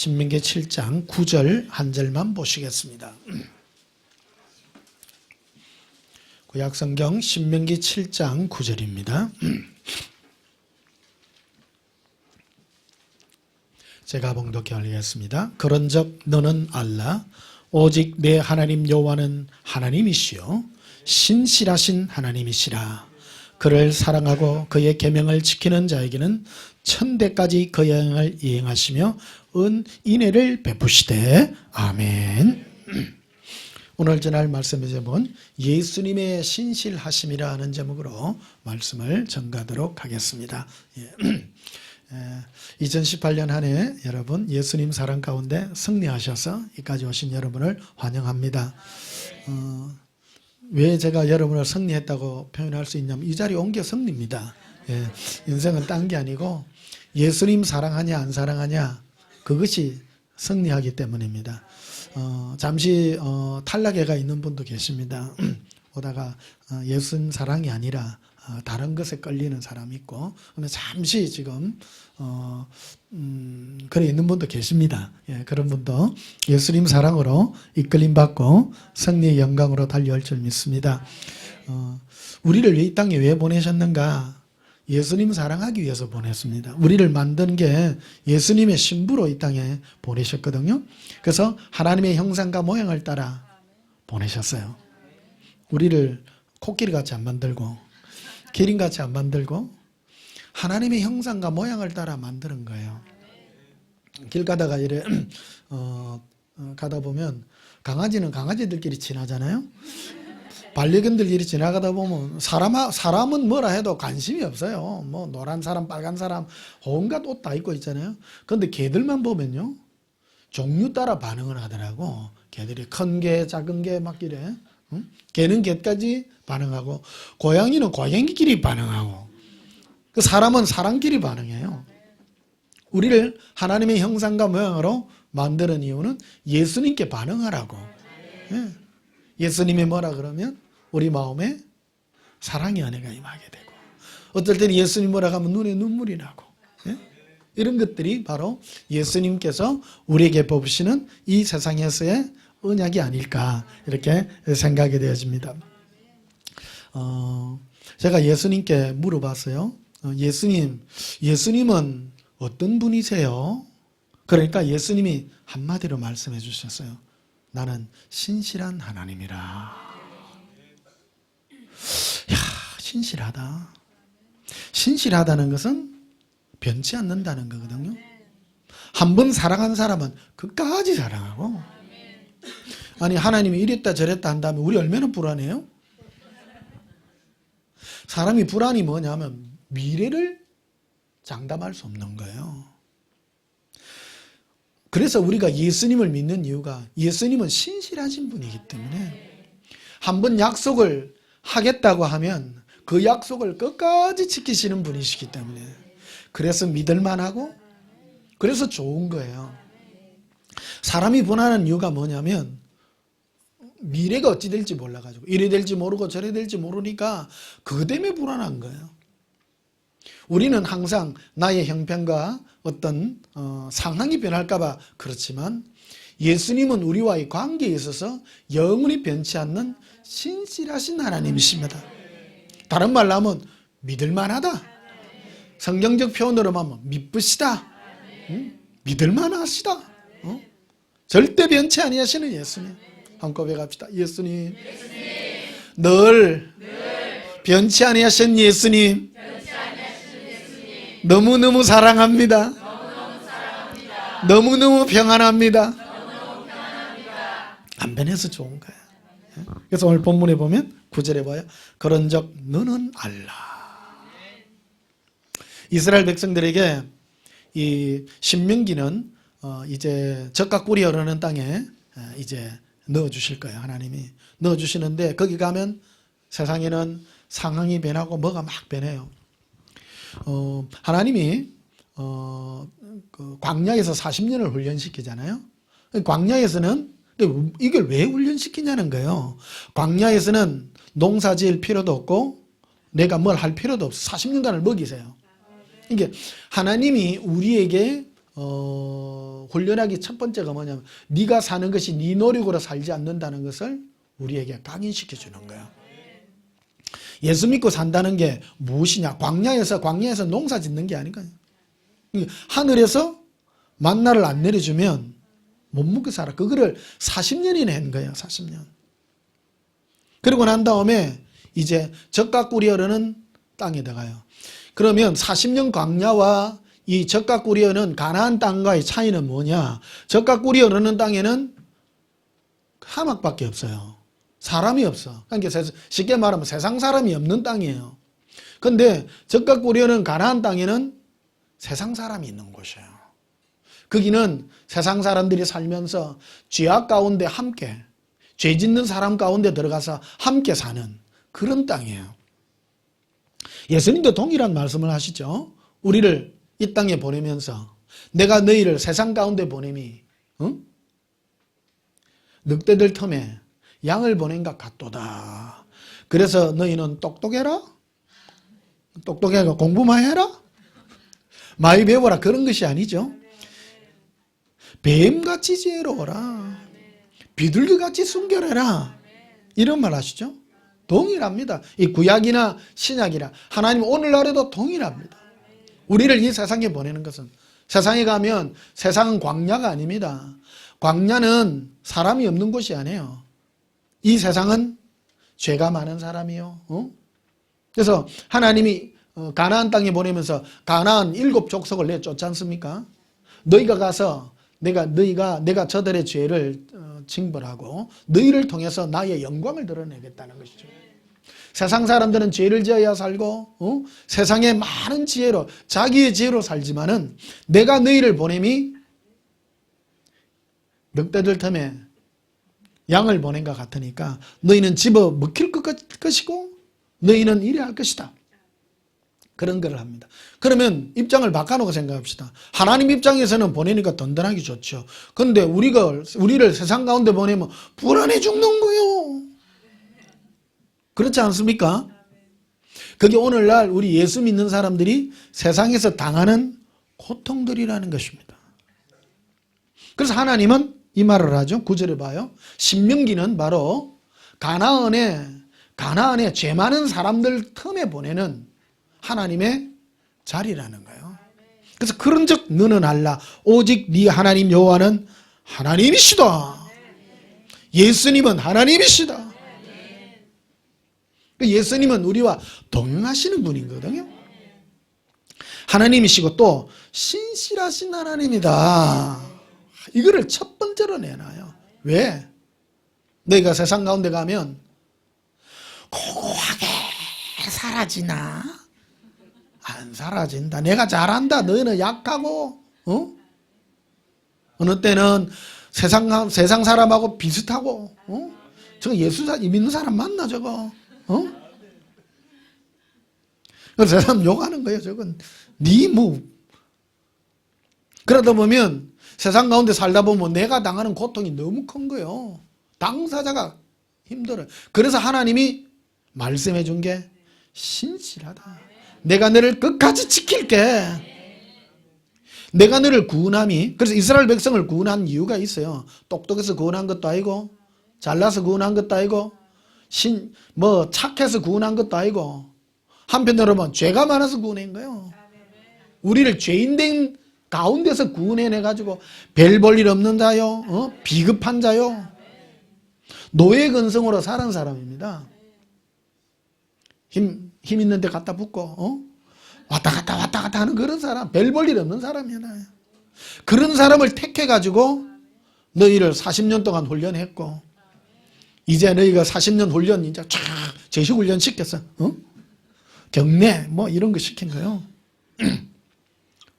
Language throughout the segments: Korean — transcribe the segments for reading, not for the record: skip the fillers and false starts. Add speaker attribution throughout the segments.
Speaker 1: 신명기 7장 9절 한 절만 보시겠습니다. 구약성경 신명기 7장 9절입니다. 제가 봉독해 올리겠습니다. 그런즉 너는 알라 오직 내 하나님 여호와는 하나님이시요 신실하신 하나님이시라. 그를 사랑하고 그의 계명을 지키는 자에게는 천대까지 그 영을 이행하시며 은혜를 베푸시되 아멘. 오늘 전할 말씀의 제목은 예수님의 신실하심이라 하는 제목으로 말씀을 전가하도록 하겠습니다. 2018년 한 해 여러분 예수님 사랑 가운데 승리하셔서 여기까지 오신 여러분을 환영합니다. 왜 제가 여러분을 승리했다고 표현할 수 있냐면 이 자리에 온 게 승리입니다. 인생은 딴 게 아니고 예수님 사랑하냐 안 사랑하냐 그것이 승리하기 때문입니다. 잠시 탈락해가 있는 분도 계십니다. 오다가 예수님 사랑이 아니라 다른 것에 끌리는 사람이 있고 잠시 지금 그래 있는 분도 계십니다. 그런 분도 예수님 사랑으로 이끌림 받고 승리의 영광으로 달려올 줄 믿습니다. 우리를 이 땅에 왜 보내셨는가? 예수님 사랑하기 위해서 보냈습니다. 우리를 만든 게 예수님의 신부로 이 땅에 보내셨거든요. 그래서 하나님의 형상과 모양을 따라 보내셨어요. 우리를 코끼리같이 안 만들고 기린같이 안 만들고 하나님의 형상과 모양을 따라 만드는 거예요. 길 가다가 이래 가다 보면 강아지는 강아지들끼리 지나잖아요. 반려견들끼리 지나가다 보면 사람은 뭐라 해도 관심이 없어요. 뭐 노란 사람, 빨간 사람, 온갖 옷 다 입고 있잖아요. 그런데 개들만 보면요, 종류 따라 반응을 하더라고. 개들이 큰 개, 작은 개 막 이래. 응? 개는 개까지 반응하고, 고양이는 고양이끼리 반응하고, 그 사람은 사람끼리 반응해요. 우리를 하나님의 형상과 모양으로 만드는 이유는 예수님께 반응하라고. 예수님이 뭐라 그러면 우리 마음에 사랑의 은혜가 임하게 되고, 어떨 때는 예수님 뭐라 하면 눈에 눈물이 나고, 이런 것들이 바로 예수님께서 우리에게 뽑으시는 이 세상에서의 언약이 아닐까 이렇게 생각이 되어집니다. 제가 예수님께 물어봤어요. 예수님은 어떤 분이세요? 그러니까 예수님이 한마디로 말씀해 주셨어요. 나는 신실한 하나님이라. 야, 신실하다. 신실하다는 것은 변치 않는다는 거거든요. 한 번 사랑한 사람은 끝까지 사랑하고, 아니 하나님이 이랬다 저랬다 한다면 우리 얼마나 불안해요? 사람이 불안이 뭐냐면 미래를 장담할 수 없는 거예요. 그래서 우리가 예수님을 믿는 이유가 예수님은 신실하신 분이기 때문에 한 번 약속을 하겠다고 하면 그 약속을 끝까지 지키시는 분이시기 때문에 그래서 믿을만하고 그래서 좋은 거예요. 사람이 불안한 이유가 뭐냐면 미래가 어찌 될지 몰라가지고 이래 될지 모르고 저래 될지 모르니까 그것 때문에 불안한 거예요. 우리는 항상 나의 형편과 어떤 상황이 변할까 봐 그렇지만 예수님은 우리와의 관계에 있어서 영원히 변치 않는 신실하신 하나님이십니다. 다른 말로 하면 믿을만하다. 성경적 표현으로 하면 믿으시다. 믿을만하시다. 절대 변치 아니하시는 예수님. 한번 고백합시다. 예수님, 늘 변치 아니하신 예수님, 너무너무 사랑합니다. 너무너무 평안합니다. 안 변해서 좋은 거예요. 그래서 오늘 본문에 보면 9절에 봐요. 그런즉 너는 알라. 이스라엘 백성들에게 이 신명기는 이제 젖과 꿀이 흐르는 땅에 이제 넣어주실 거예요. 하나님이 넣어주시는데 거기 가면 세상에는 상황이 변하고 뭐가 막 변해요. 하나님이 그 광야에서 40년을 훈련시키잖아요. 광야에서는 이걸 왜 훈련시키냐는 거예요. 광야에서는 농사 지을 필요도 없고 내가 뭘 할 필요도 없어. 40년간을 먹이세요. 이게 하나님이 우리에게 훈련하기 첫 번째가 뭐냐면 네가 사는 것이 네 노력으로 살지 않는다는 것을 우리에게 각인시켜 주는 거야. 예수 믿고 산다는 게 무엇이냐? 광야에서 농사 짓는 게 아닌가요? 하늘에서 만나를 안 내려주면 못 먹고 살아. 그거를 40년이나 한 거예요. 40년. 그러고 난 다음에 이제 젖과 꿀이 흐르는 땅에 들어가요. 그러면 40년 광야와 이 젖과 꿀이 흐르는 가나안 땅과의 차이는 뭐냐? 젖과 꿀이 흐르는 땅에는 사막밖에 없어요. 사람이 없어. 그러니까 쉽게 말하면 세상 사람이 없는 땅이에요. 그런데 젖과 꿀이 흐르는 가나안 땅에는 세상 사람이 있는 곳이에요. 거기는 세상 사람들이 살면서 죄악 가운데 함께, 죄 짓는 사람 가운데 들어가서 함께 사는 그런 땅이에요. 예수님도 동일한 말씀을 하시죠. 우리를 이 땅에 보내면서 내가 너희를 세상 가운데 보냄이 늑대들 틈에 양을 보낸 것 같도다. 그래서 너희는 똑똑해라? 똑똑해가 공부만 해라? 많이 배워라. 그런 것이 아니죠. 뱀같이 지혜로워라. 비둘기같이 순결해라. 이런 말 하시죠. 동일합니다. 이 구약이나 신약이나 하나님 오늘날에도 동일합니다. 우리를 이 세상에 보내는 것은 세상에 가면 세상은 광야가 아닙니다. 광야는 사람이 없는 곳이 아니에요. 이 세상은 죄가 많은 사람이요. 그래서 하나님이 가나안 땅에 보내면서 가나안 7 족속을 내쫓지 않습니까? 너희가 가서 내가 저들의 죄를 징벌하고 너희를 통해서 나의 영광을 드러내겠다는 것이죠. 세상 사람들은 죄를 지어야 살고 세상의 많은 지혜로 자기의 지혜로 살지만은 내가 너희를 보냄이 늑대들 틈에 양을 보낸 것 같으니까 너희는 집어 먹힐 것이고 너희는 이래야 할 것이다. 그런 걸 합니다. 그러면 입장을 바꿔놓고 생각합시다. 하나님 입장에서는 보내니까 든든하기 좋죠. 그런데 우리를 세상 가운데 보내면 불안해 죽는 거예요. 그렇지 않습니까? 그게 오늘날 우리 예수 믿는 사람들이 세상에서 당하는 고통들이라는 것입니다. 그래서 하나님은 이 말을 하죠. 9절에 봐요. 신명기는 바로 가나안에 죄 많은 사람들 틈에 보내는 하나님의 자리라는 거예요. 그래서 그런즉 너는 알라 오직 네 하나님 여호와는 하나님이시다. 예수님은 하나님이시다. 예수님은 우리와 동행하시는 분이거든요. 하나님이시고 또 신실하신 하나님이다. 이거를 첫 번째로 내놔요. 왜? 너희가 세상 가운데 가면 고고하게 사라지나? 안 사라진다. 내가 잘한다. 너희는 약하고 어느 때는 세상 사람하고 비슷하고 저거 예수 믿는 사람 맞나 저거? 그 사람 욕하는 거예요. 저건 그러다 보면 세상 가운데 살다 보면 내가 당하는 고통이 너무 큰 거예요. 당사자가 힘들어요. 그래서 하나님이 말씀해 준 게 신실하다. 내가 너를 끝까지 지킬게. 내가 너를 구원함이. 그래서 이스라엘 백성을 구원한 이유가 있어요. 똑똑해서 구원한 것도 아니고 잘나서 구원한 것도 아니고 착해서 구원한 것도 아니고 한편으로 보면 죄가 많아서 구원한 거예요. 우리를 죄인된 가운데서 구원해내가지고 별 볼 일 없는 자요, 비급한 자요, 노예 근성으로 사는 사람입니다. 힘 있는 데 갖다 붙고 왔다 갔다 하는 그런 사람, 별 볼 일 없는 사람이잖아요. 그런 사람을 택해가지고 너희를 40년 동안 훈련했고 이제 너희가 40년 훈련 이제 쫙 제시훈련 시켰어. 경례 이런 거 시킨 거예요.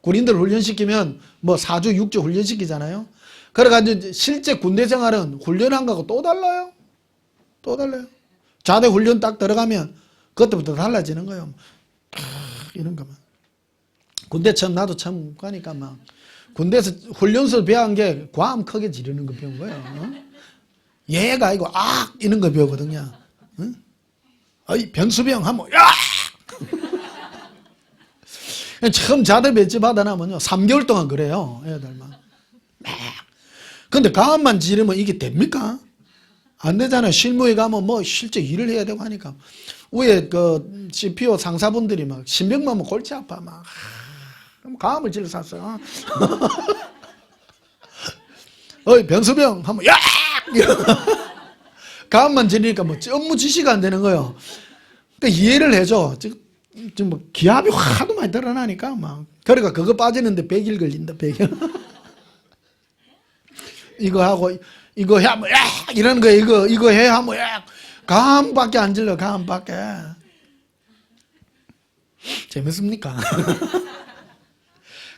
Speaker 1: 군인들 훈련시키면 4주 6주 훈련시키잖아요. 그래가지고 실제 군대 생활은 훈련한 거하고 또 달라요. 또 달라요. 자대 훈련 딱 들어가면 그때부터 달라지는 거예요. 이런 거만. 군대 나도 처음 가니까 군대에서 훈련소 배운 게 과음 크게 지르는 거 배운 거예요. 얘가 아니고 이런 거 배우거든요. 변수병 하면 처음 자대 배치 받아나면요 3개월 동안 그래요. 애들만. 근데 가음만 지르면 이게 됩니까? 안 되잖아요. 실무에 가면 뭐 실제 일을 해야 되고 하니까. 위에 그 CPO 상사분들이 막 신병만 뭐 골치 아파 막 가음을 질러 샀어요. 어이 변수병 하면 야! 가음만 지르니까 뭐 업무 지시가 안 되는 거예요. 그러니까 이해를 해줘. 지금 뭐 기압이 하도 많이 드러나니까 막. 그러니까 그거 빠지는데 100일 걸린다. 100일. 이거 하고 이거 해 하면 야! 이러는 거예요. 이거 해 하면 야! 가음밖에 안 질러. 가음밖에. 재밌습니까?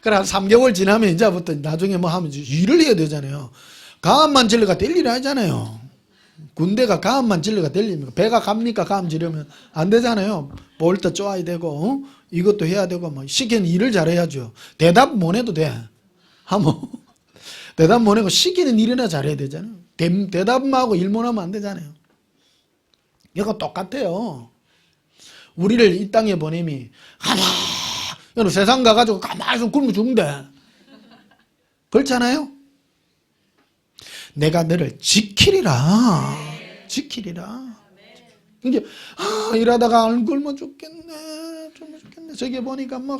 Speaker 1: 그래 한 3개월 지나면 이제부터 나중에 뭐 하면 일을 해야 되잖아요. 가음만 질러가 될 일이 아니잖아요. 군대가 가음만 질러가 될 일입니까? 배가 갑니까? 가음 지르면 안 되잖아요. 볼트 쪼아야 되고 이것도 해야 되고 뭐 시키는 일을 잘해야죠. 대답 못 해도 돼. 하면 대답 못 하고 시키는 일이나 잘해야 되잖아요. 대답만 하고 일 못 하면 안 되잖아요. 이거 똑같아요. 우리를 이 땅에 보냄이 가만히 세상 가가지고 가만히 좀 굶어 죽는데 그렇잖아요. 내가 너를 지키리라. 지키리라. 이제 이러다가 굶어 죽겠네. 굶어 죽겠네. 저기 보니까 뭐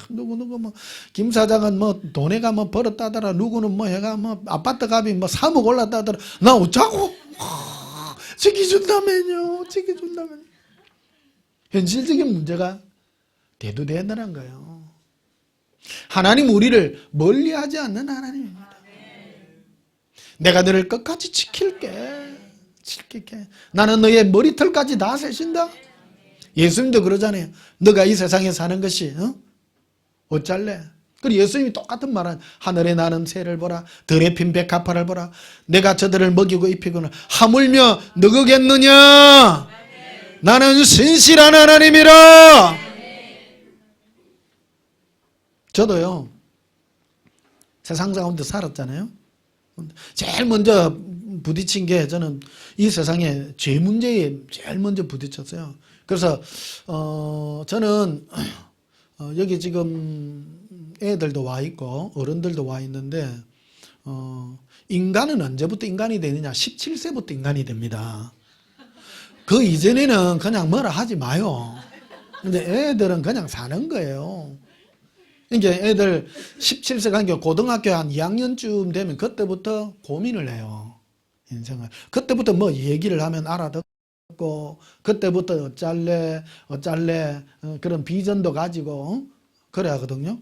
Speaker 1: 누구 뭐 김 사장은 뭐 돈에가 뭐 벌었다더라. 누구는 뭐 해가 뭐 아파트 값이 뭐 3억 올랐다더라. 나 어쩌고? 지켜준다면요. 지켜준다면. 현실적인 문제가 대두되느란 거예요. 하나님 우리를 멀리하지 않는 하나님입니다. 내가 너를 끝까지 지킬게. 나는 너의 머리털까지 다 세신다. 예수님도 그러잖아요. 너가 이 세상에 사는 것이 어쩔래? 그리고 예수님이 똑같은 말은 하늘에 나는 새를 보라. 들에 핀 백합화를 보라. 내가 저들을 먹이고 입히고는 하물며 너거겠느냐? 나는 신실한 하나님이라. 저도요. 세상 가운데 살았잖아요. 제일 먼저 부딪힌 게 저는 이 세상에 죄 문제에 제일 먼저 부딪혔어요. 그래서 저는 여기 지금 애들도 와 있고 어른들도 와 있는데 인간은 언제부터 인간이 되느냐? 17세부터 인간이 됩니다. 그 이전에는 그냥 뭐라 하지 마요. 근데 애들은 그냥 사는 거예요. 이제 애들 17세 간 게 고등학교 한 2학년쯤 되면 그때부터 고민을 해요. 인생을. 그때부터 뭐 얘기를 하면 알아듣고 그때부터 어쩔래 그런 비전도 가지고 그래 하거든요.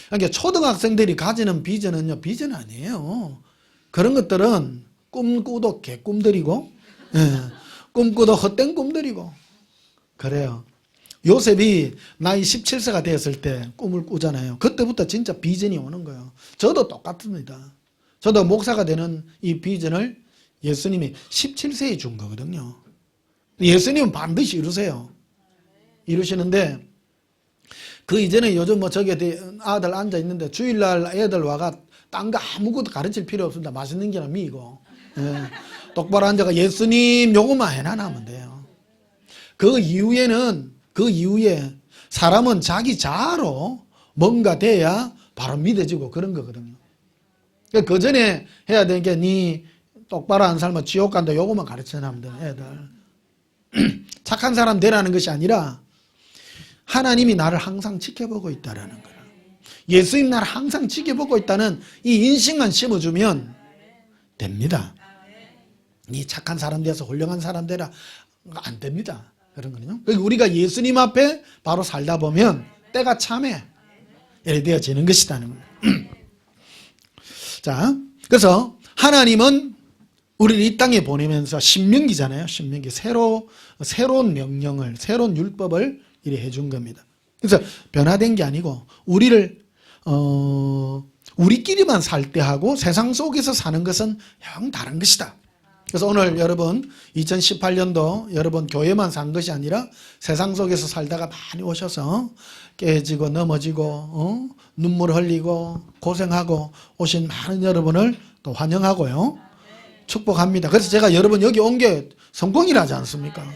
Speaker 1: 그러니까 초등학생들이 가지는 비전은요. 비전 아니에요. 그런 것들은 꿈꾸도 개꿈들이고 꿈꾸도 헛된 꿈들이고 그래요. 요셉이 나이 17세가 되었을 때 꿈을 꾸잖아요. 그때부터 진짜 비전이 오는 거예요. 저도 똑같습니다. 저도 목사가 되는 이 비전을 예수님이 17세에 준 거거든요. 예수님은 반드시 이루세요. 이루시는데 그 이전에 요즘 뭐 저기 아들 앉아 있는데 주일날 애들 와가 딴 거 아무것도 가르칠 필요 없습니다. 맛있는 게나 미고 똑바로 앉아가 예수님 요것만 해놔하면 돼요. 그 이후에 사람은 자기 자아로 뭔가 돼야 바로 믿어지고 그런 거거든요. 그 전에 해야 되는 게 니 똑바로 안 살면 지옥 간다 요것만 가르쳐놔면 돼요. 애들 착한 사람 되라는 것이 아니라 하나님이 나를 항상 지켜보고 있다라는 거예요. 예수님 나를 항상 지켜보고 있다는 이 인식만 심어주면 됩니다. 니 착한 사람 돼서 훌륭한 사람 되라 안 됩니다. 그런 거는요. 우리가 예수님 앞에 바로 살다 보면 때가 참해 이렇게 되어지는 것이라는 거예요. 자, 그래서 하나님은 우리를 이 땅에 보내면서 신명기잖아요. 신명기 새로운 명령을 새로운 율법을 이렇게 해준 겁니다. 그래서 변화된 게 아니고 우리를 우리끼리만 살 때 하고 세상 속에서 사는 것은 영 다른 것이다. 그래서 오늘 여러분 2018년도 여러분 교회만 산 것이 아니라 세상 속에서 살다가 많이 오셔서 깨지고 넘어지고 눈물 흘리고 고생하고 오신 많은 여러분을 또 환영하고요. 축복합니다. 그래서 제가 여러분 여기 온 게 성공이라지 않습니까?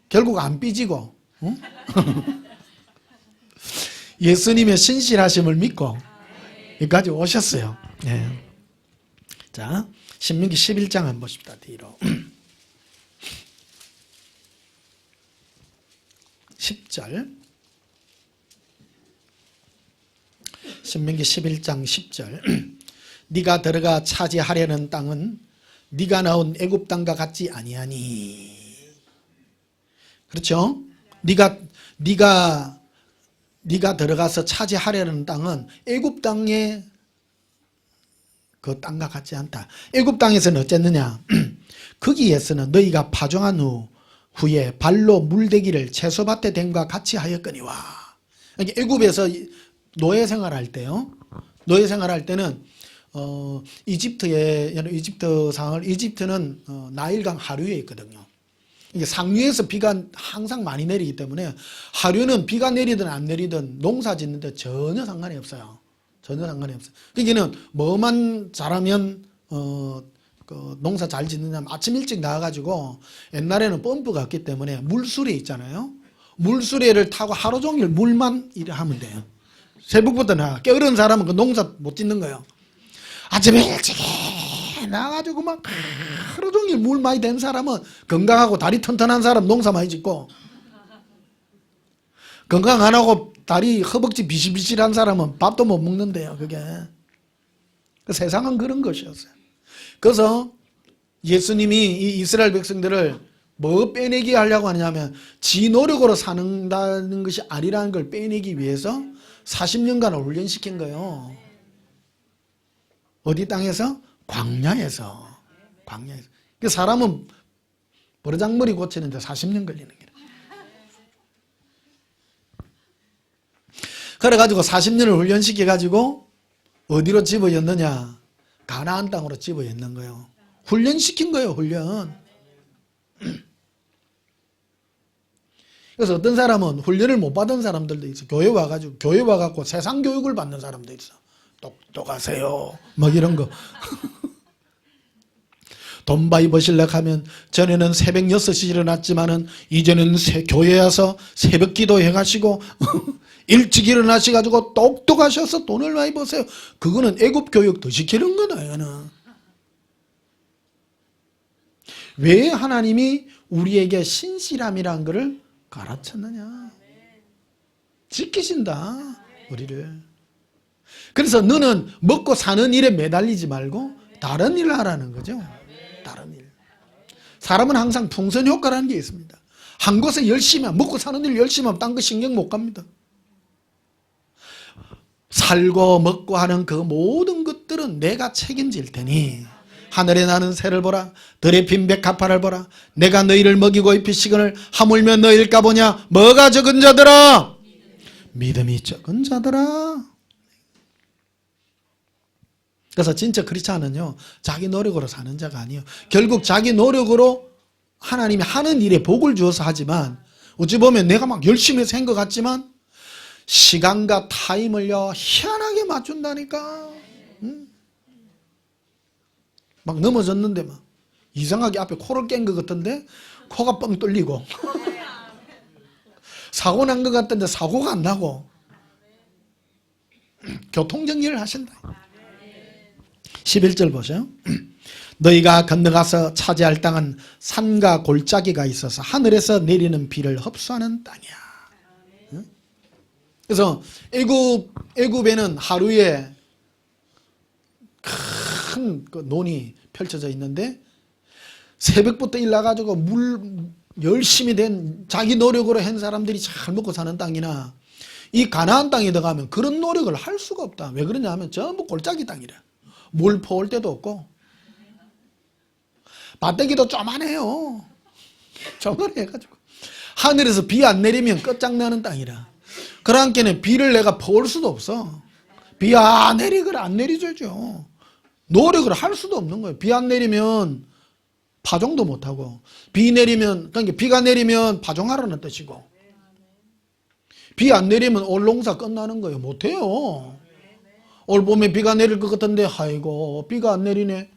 Speaker 1: 결국 안 삐지고 예수님의 신실하심을 믿고 여기까지 오셨어요. 네. 자, 신명기 11장 한번 보십시다. 뒤로 10절, 신명기 11장 10절. 네가 들어가 차지하려는 땅은 네가 나온 애굽 땅과 같지 아니하니. 그렇죠? 네가 들어가서 차지하려는 땅은 애굽 땅의 그 땅과 같지 않다. 애굽 땅에서는 어쨌느냐? 거기에서는 너희가 파종한 후에 발로 물대기를 채소밭에 댐과 같이 하였거니와. 그러니까 애굽에서 노예 생활할 때요. 노예 생활할 때는 이집트 상황을, 이집트는 나일강 하류에 있거든요. 이게 상류에서 비가 항상 많이 내리기 때문에 하류는 비가 내리든 안 내리든 농사 짓는데 전혀 상관이 없어요. 전혀 상관이 없어요. 그러니까는 뭐만 잘하면 그 농사 잘 짓느냐면 아침 일찍 나와가지고, 옛날에는 펌프가 없기 때문에 물수레 있잖아요. 물수레를 타고 하루 종일 물만 일하면 돼요. 새벽부터 나가. 게으른 사람은 그 농사 못 짓는 거예요. 아침에 일찍 나가지고 막 하루 종일 물 많이 댄 사람은 건강하고 다리 튼튼한 사람 농사 많이 짓고, 건강 안 하고 다리 허벅지 비실비실한 사람은 밥도 못 먹는데요. 그게 그 세상은 그런 것이었어요. 그래서 예수님이 이 이스라엘 백성들을 뭐 빼내기 하려고 하냐면 지 노력으로 사는다는 것이 아니라는 걸 빼내기 위해서 40년간을 훈련시킨 거예요. 어디 땅에서? 광야에서. 그 사람은 버르장머리 고치는데 40년 걸리는 거예요. 그래가지고 40년을 훈련시켜가지고 어디로 집어였느냐? 가나안 땅으로 집어였는 거예요. 훈련시킨 거예요, 훈련. 그래서 어떤 사람은 훈련을 못 받은 사람들도 있어. 교회 와가지고 세상 교육을 받는 사람도 있어. 똑똑하세요. 막 이런 거. 돈 많이 버실려고 하면, 전에는 새벽 6시 일어났지만은 이제는 교회에 와서 새벽 기도 해가시고 일찍 일어나셔가지고 똑똑하셔서 돈을 많이 버세요. 그거는 애굽 교육 더 시키는 거다. 이거는. 왜 하나님이 우리에게 신실함이라는 것을 가르쳤느냐? 지키신다, 우리를. 그래서 너는 먹고 사는 일에 매달리지 말고 다른 일을 하라는 거죠. 다른 일. 사람은 항상 풍선 효과라는 게 있습니다. 한 곳에 열심히 하면, 먹고 사는 일 열심히 하면 딴 거 신경 못 갑니다. 살고 먹고 하는 그 모든 것들은 내가 책임질 테니 하늘에 나는 새를 보라, 들에 핀 백합화를 보라. 내가 너희를 먹이고 입히시거늘 하물며 너희일까 보냐. 뭐가 적은 자들아? 믿음이 적은 자들아. 그래서 진짜 크리스찬은요, 자기 노력으로 사는 자가 아니에요. 결국 자기 노력으로 하나님이 하는 일에 복을 주어서 하지만, 어찌 보면 내가 막 열심히 해서 한 것 같지만 시간과 타임을요 희한하게 맞춘다니까. 막 넘어졌는데 막 이상하게 앞에 코를 깬 것 같은데 코가 뻥 뚫리고 사고 난 것 같은데 사고가 안 나고 교통정리를 하신다. 11절 보세요. 너희가 건너가서 차지할 땅은 산과 골짜기가 있어서 하늘에서 내리는 비를 흡수하는 땅이야. 그래서 애굽에는 하루에 큰 그 논이 펼쳐져 있는데 새벽부터 일나가지고 물 열심히 된 자기 노력으로 한 사람들이 잘 먹고 사는 땅이나 이 가나안 땅에 들어가면 그런 노력을 할 수가 없다. 왜 그러냐 하면 전부 골짜기 땅이래. 물 퍼올 데도 없고 밭대기도 쪼만해요. 쪼만해가지고 하늘에서 비 안 내리면 끝장나는 땅이라. 그러니까 비를 내가 퍼올 수도 없어. 비 안 내리거라 안 내리죠. 노력을 할 수도 없는 거예요. 비 안 내리면 파종도 못하고, 비 내리면, 그러니까 비가 내리면 파종하라는 뜻이고, 비 안 내리면 올 농사 끝나는 거예요. 못해요. 올 봄에 비가 내릴 것 같은데 아이고 비가 안 내리네.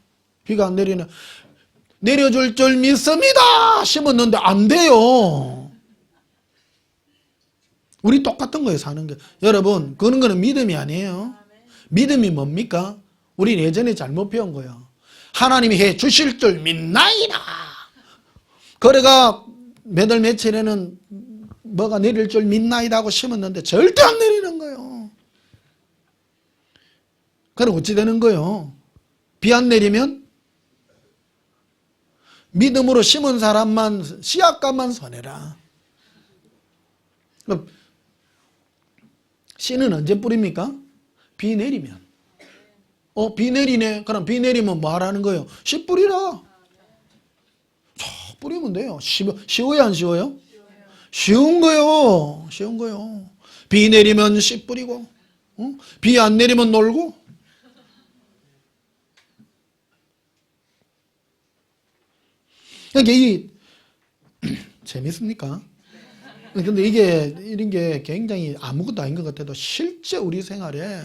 Speaker 1: 내려줄 줄 믿습니다 심었는데 안 돼요. 우리 똑같은 거예요, 사는 게. 여러분, 그런 거는 믿음이 아니에요. 믿음이 뭡니까? 우리 예전에 잘못 배운 거예요. 하나님이 해 주실 줄 믿나이다. 그래가 몇 월 며칠에는 뭐가 내릴 줄 믿나이다 하고 심었는데 절대 안 내리는 거예요. 그럼 어찌 되는 거예요? 비 안 내리면 믿음으로 심은 사람만, 씨앗값만 손해라. 그럼 씨는 언제 뿌립니까? 비 내리면. 비 내리네. 그럼 비 내리면 뭐 하라는 거예요? 씨 뿌리라. 쫙 뿌리면 돼요. 쉬워요, 안 쉬워요? 쉬운 거요. 쉬운 거요. 비 내리면 씨 뿌리고, 비 안 내리면 놀고. 그러니까 재밌습니까? 근데 이런 게 굉장히 아무것도 아닌 것 같아도 실제 우리 생활에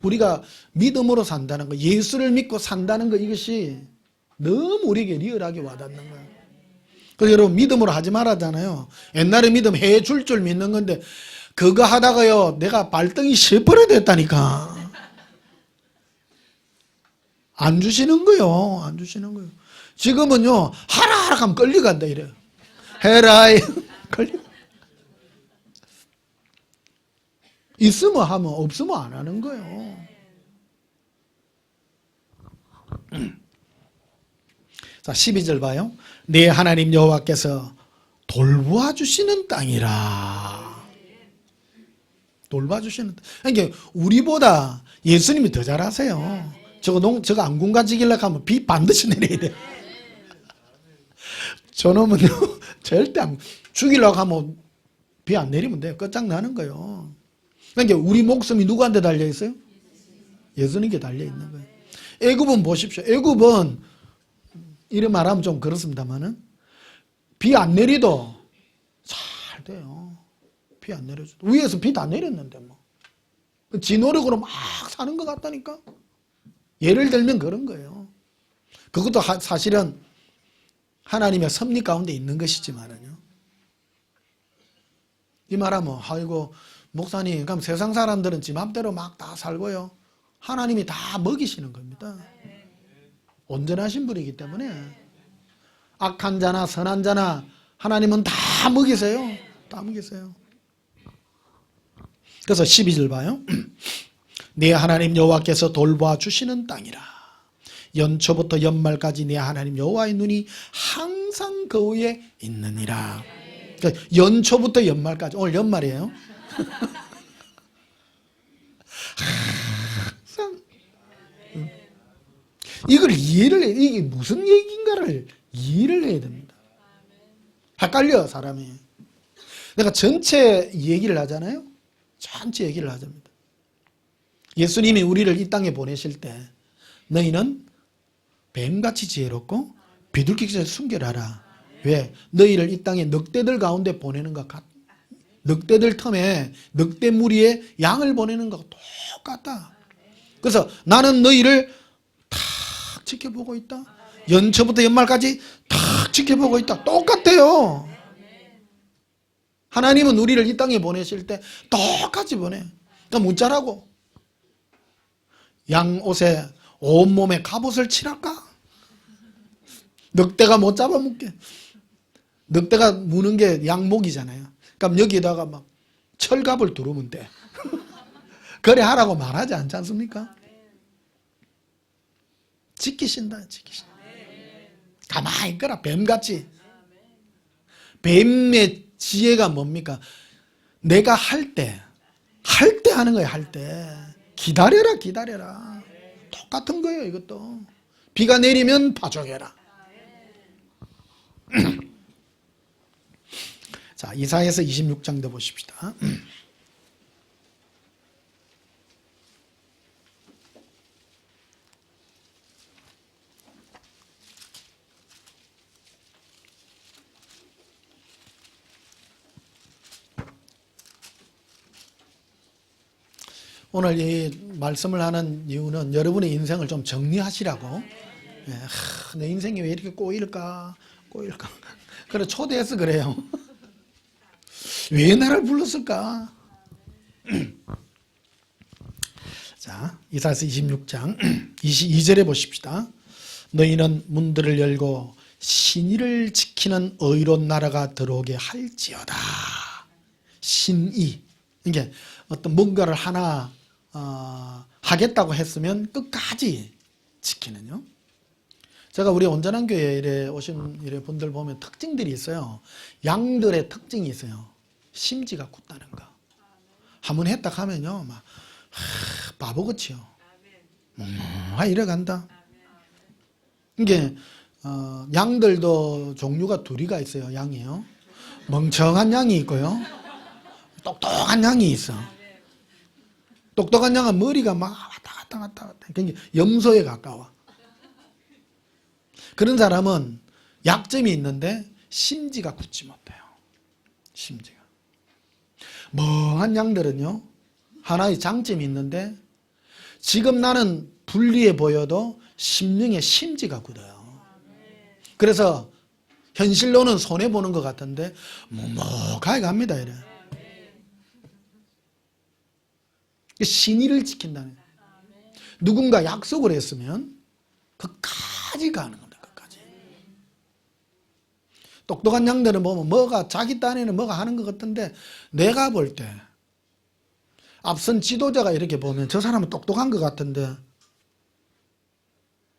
Speaker 1: 우리가 믿음으로 산다는 거, 예수를 믿고 산다는 거, 이것이 너무 우리에게 리얼하게 와닿는 거예요. 그래서 여러분, 믿음으로 하지 말았잖아요. 옛날에 믿음 해줄 줄 믿는 건데 그거 하다가요 내가 발등이 시퍼러 됐다니까. 안 주시는 거요. 안 주시는 거요. 지금은요 하라 하면 끌려간다 이래요. 해라 걸려. 있으면 하면 없으면 안 하는 거예요. 자, 12절 봐요. 내 하나님 여호와께서 돌보아 주시는 땅이라. 돌봐 주시는 땅. 그러니까 우리보다 예수님이 더 잘하세요. 저거 안군가 지키려고 하면 비 반드시 내려야 돼요. 저놈은요 절대 죽이려고 하면 비 안 내리면 돼요. 끝장나는 거예요. 그러니까 우리 목숨이 누구한테 달려 있어요? 예수님께 달려 있는 거예요. 애굽은 보십시오. 애굽은 이런 말하면 좀 그렇습니다만은 비 안 내리도 잘 돼요. 비 안 내려줘도 위에서 비 다 내렸는데 뭐 지 노력으로 막 사는 것 같다니까. 예를 들면 그런 거예요. 그것도 사실은 하나님의 섭리 가운데 있는 것이지만은요. 이 말하면 아이고 목사님 그럼 세상 사람들은 지 맘대로 막 다 살고요. 하나님이 다 먹이시는 겁니다. 온전하신 분이기 때문에 악한 자나 선한 자나 하나님은 다 먹이세요. 다 먹이세요. 그래서 12절 봐요. 내 하나님 여호와께서 돌보아 주시는 땅이라. 연초부터 연말까지 내 하나님 여호와의 눈이 항상 그 위에 있느니라. 그러니까 연초부터 연말까지. 오늘 연말이에요. 항상. 이걸 이해를 해. 이게 무슨 얘기인가를 이해를 해야 됩니다. 헷갈려 사람이. 내가 전체 얘기를 하잖아요. 전체 얘기를 하자입니다. 예수님이 우리를 이 땅에 보내실 때 너희는 뱀같이 지혜롭고 비둘기같이 순결하라. 왜? 너희를 이 땅에 늑대들 가운데 보내는 것 같아. 늑대들 틈에 늑대 무리에 양을 보내는 것과 똑같다. 그래서 나는 너희를 탁 지켜보고 있다. 연초부터 연말까지 탁 지켜보고 있다. 똑같아요. 하나님은 우리를 이 땅에 보내실 때 똑같이 보내. 그러니까 문자라고. 양 옷에 온몸에 갑옷을 칠할까? 늑대가 못 잡아먹게. 늑대가 무는 게 양목이잖아요. 그럼 여기에다가 막 철갑을 두르면 돼. 그래 하라고 말하지 않지 않습니까? 지키신다. 지키신다. 가만히 있거라. 뱀같이. 뱀의 지혜가 뭡니까? 내가 할 때 하는 거예요. 할 때. 기다려라. 똑같은 거예요. 이것도. 비가 내리면 파종해라. 자, 이사야서 26장도 보십시다. 오늘 이 말씀을 하는 이유는 여러분의 인생을 좀 정리하시라고. 내 인생이 왜 이렇게 꼬일까? 그래 초대해서 그래요. 왜 나를 불렀을까? 자, 이사야서 26장 22절에 보십시다. 너희는 문들을 열고 신의를 지키는 의로운 나라가 들어오게 할지어다. 신의. 이게 어떤 뭔가를 하나 하겠다고 했으면 끝까지 지키는요. 제가 우리 온전한 교회에 이래 오신 이래 분들 보면 특징들이 있어요. 양들의 특징이 있어요. 심지가 굳다는 거. 한번 했다 하면요, 막 바보같이요. 이래 간다. 이게 양들도 종류가 둘이가 있어요. 양이요. 멍청한 양이 있고요. 똑똑한 양이 있어. 똑똑한 양은 머리가 막 왔다 갔다. 그러니까 염소에 가까워. 그런 사람은 약점이 있는데 심지가 굳지 못해요. 심지가. 멍한 양들은요, 하나의 장점이 있는데 지금 나는 불리해 보여도 심령의 심지가 굳어요. 그래서 현실로는 손해보는 것 같은데 묵묵하게 갑니다. 이래. 신의를 지킨다는 거예요. 누군가 약속을 했으면 끝까지 가는 겁니다. 끝까지. 똑똑한 양들은 보면 뭐가 자기 딴에는 뭐가 하는 것 같은데 내가 볼 때 앞선 지도자가 이렇게 보면 저 사람은 똑똑한 것 같은데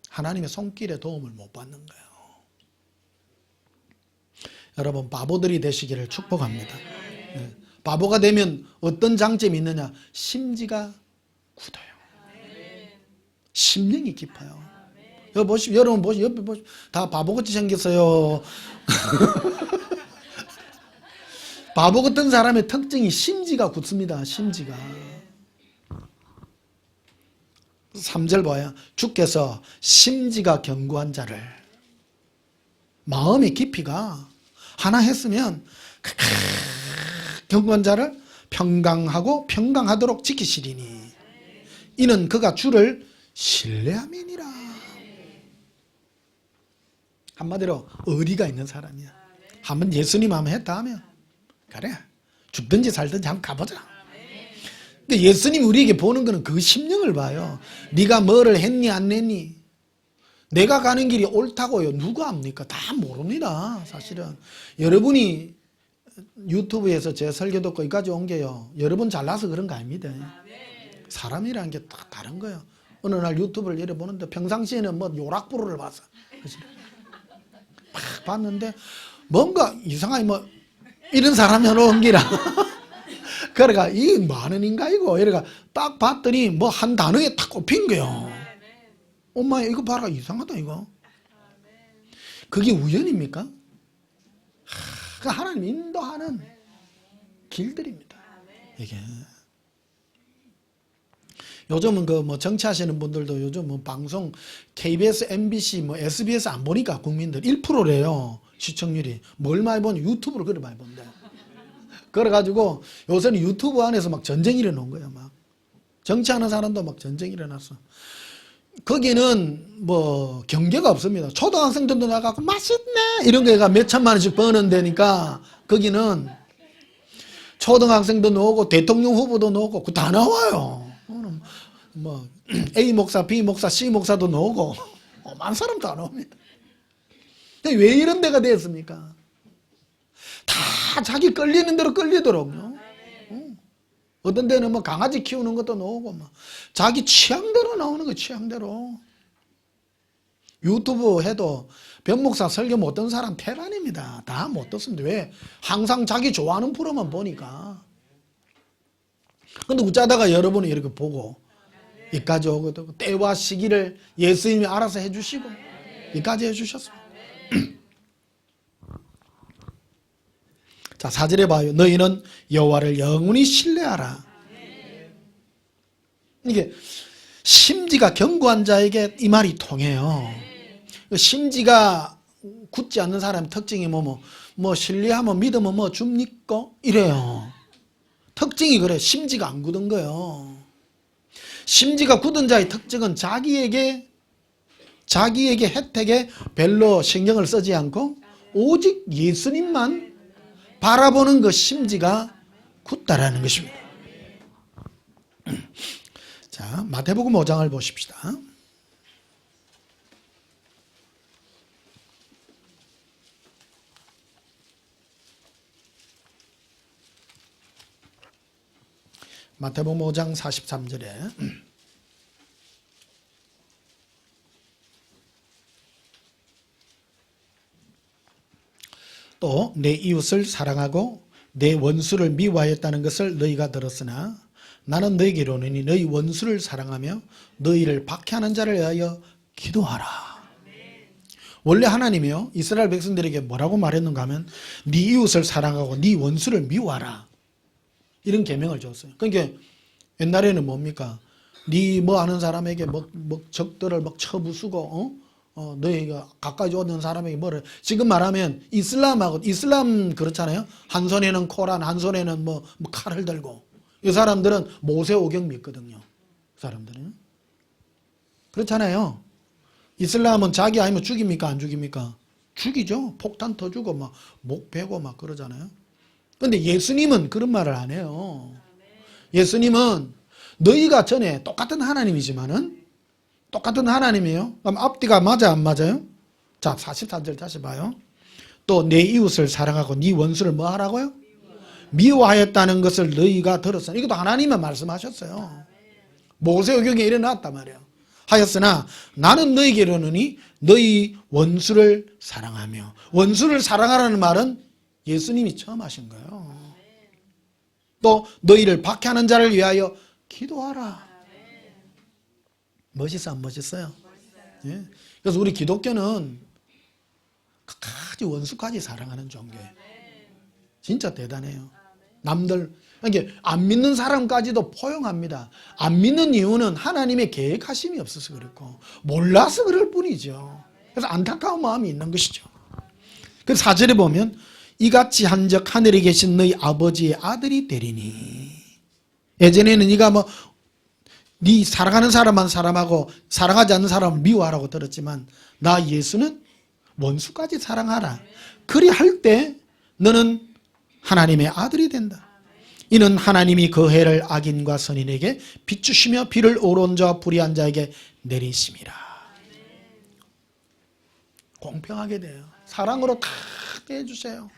Speaker 1: 하나님의 손길에 도움을 못 받는 거예요. 여러분 바보들이 되시기를 축복합니다. 네. 바보가 되면 어떤 장점이 있느냐? 심지가 굳어요. 심령이 깊어요. 여러분 보시 옆에 보시 다 바보같이 생겼어요. 바보 같은 사람의 특징이 심지가 굳습니다. 심지가. 3절 봐요. 주께서 심지가 견고한 자를, 마음의 깊이가 하나 했으면 견고한 자를 평강하고 평강하도록 지키시리니 이는 그가 주를 신뢰함이니라. 한마디로 의리가 있는 사람이야. 한번 예수님 한번 했다 하면 그래 죽든지 살든지 한번 가보자. 근데 예수님 우리에게 보는 거는 그 심령을 봐요. 네가 뭐를 했니 안 했니. 내가 가는 길이 옳다고요. 누가 압니까? 다 모릅니다. 사실은 여러분이 유튜브에서 제 설교 듣고 여기까지 온 게요, 여러분 잘나서 그런 거 아닙니다. 사람이라는 게 다 다른 거예요. 어느 날 유튜브를 이래 보는데 평상시에는 뭐 요락부르를 봤어. 막 봤는데 뭔가 이상하게 뭐 이런 사람이 온 기라. 그러니까 이 많은 인간이고 이래가 딱 봤더니 뭐 한 단어에 딱 꼽힌 거요. 엄마 이거 봐라 이상하다 이거. 그게 우연입니까? 하나님 인도하는 길들입니다. 이게 요즘은 그 뭐 정치하시는 분들도 요즘 뭐 방송 KBS, MBC, 뭐 SBS 안 보니까 국민들 1%래요 시청률이. 뭘 많이 보니 유튜브를 그래 많이 본대. 그래가지고 요새는 유튜브 안에서 막 전쟁이 일어난 거예요. 막 정치하는 사람도 막 전쟁이 일어났어. 거기는 뭐 경계가 없습니다. 초등학생들도 나가고 맛있네 이런 거가 몇 천만 원씩 버는 데니까 거기는 초등학생도 나오고 대통령 후보도 나오고 그거 다 나와요. 뭐 A 목사, B 목사, C 목사도 나오고 많은 사람 다 나옵니다. 왜 이런 데가 됐습니까? 다 자기 끌리는 대로 끌리더라고요. 어떤 데는 뭐 강아지 키우는 것도 나오고 막 자기 취향대로 나오는 거 취향대로. 유튜브 해도 변목사 설교 못 듣는 사람 태란입니다. 다 못 듣습니다. 왜? 항상 자기 좋아하는 프로만 보니까. 근데 어쩌다가 여러분이 이렇게 보고 이까지 오고 때와 시기를 예수님이 알아서 해주시고 이까지 해주셨습니다. 자, 4절에 봐요. 너희는 여호와를 영원히 신뢰하라. 이게 심지가 견고한 자에게 이 말이 통해요. 심지가 굳지 않는 사람의 특징이 뭐 신뢰하면 믿으면 뭐 줍니까? 이래요. 특징이 그래. 심지가 안 굳은 거예요. 심지가 굳은 자의 특징은 자기에게 혜택에 별로 신경을 쓰지 않고 오직 예수님만 바라보는 그 심지가 굳다라는 것입니다. 자, 마태복음 5장을 보십시다. 마태복음 5장 43절에 또 내 이웃을 사랑하고 내 원수를 미워하였다는 것을 너희가 들었으나 나는 너희에게 이르노니 너희 원수를 사랑하며 너희를 박해하는 자를 위하여 기도하라. 원래 하나님이요 이스라엘 백성들에게 뭐라고 말했는가 하면 네 이웃을 사랑하고 네 원수를 미워하라. 이런 계명을 줬어요. 그러니까 옛날에는 뭡니까? 네 뭐 아는 사람에게 뭐 적들을 막 쳐부수고 너희가 가까이 오는 사람에게 뭐를 지금 말하면 이슬람 그렇잖아요. 한 손에는 코란, 한 손에는 뭐 칼을 들고 이 사람들은 모세오경 믿거든요. 그 사람들은 그렇잖아요. 이슬람은 자기 아니면 죽입니까? 안 죽입니까? 죽이죠. 폭탄 터주고 막 목 베고 막 그러잖아요. 근데 예수님은 그런 말을 안 해요. 예수님은 너희가 전에 똑같은 하나님이지만은 똑같은 하나님이에요. 그럼 앞뒤가 맞아 안 맞아요? 자 44절 다시 봐요. 또 내 이웃을 사랑하고 네 원수를 뭐 하라고요? 미워하였다는 것을 너희가 들었으나 이것도 하나님은 말씀하셨어요. 모세오경에 일어났단 말이에요. 하였으나 나는 너희에게 이르노니 너희 원수를 사랑하며 원수를 사랑하라는 말은 예수님이 처음 하신 거예요. 또 너희를 박해하는 자를 위하여 기도하라. 멋있어 안 멋있어요? 예? 그래서 우리 기독교는 끝까지 원수까지 사랑하는 종교예요. 진짜 대단해요. 남들 그러니까 안 믿는 사람까지도 포용합니다. 안 믿는 이유는 하나님의 계획하심이 없어서 그렇고 몰라서 그럴 뿐이죠. 그래서 안타까운 마음이 있는 것이죠. 그래서 4절에 보면 이같이 한즉 하늘에 계신 너희 아버지의 아들이 되리니. 예전에는 네가 네 사랑하는 사람만 사랑하고 사랑하지 않는 사람을 미워하라고 들었지만 나 예수는 원수까지 사랑하라. 그리 할 때 너는 하나님의 아들이 된다. 이는 하나님이 그 해를 악인과 선인에게 비추시며 비를 오른 자와 불의한 자에게 내리심이라. 공평하게 돼요. 사랑으로 다 떼주세요.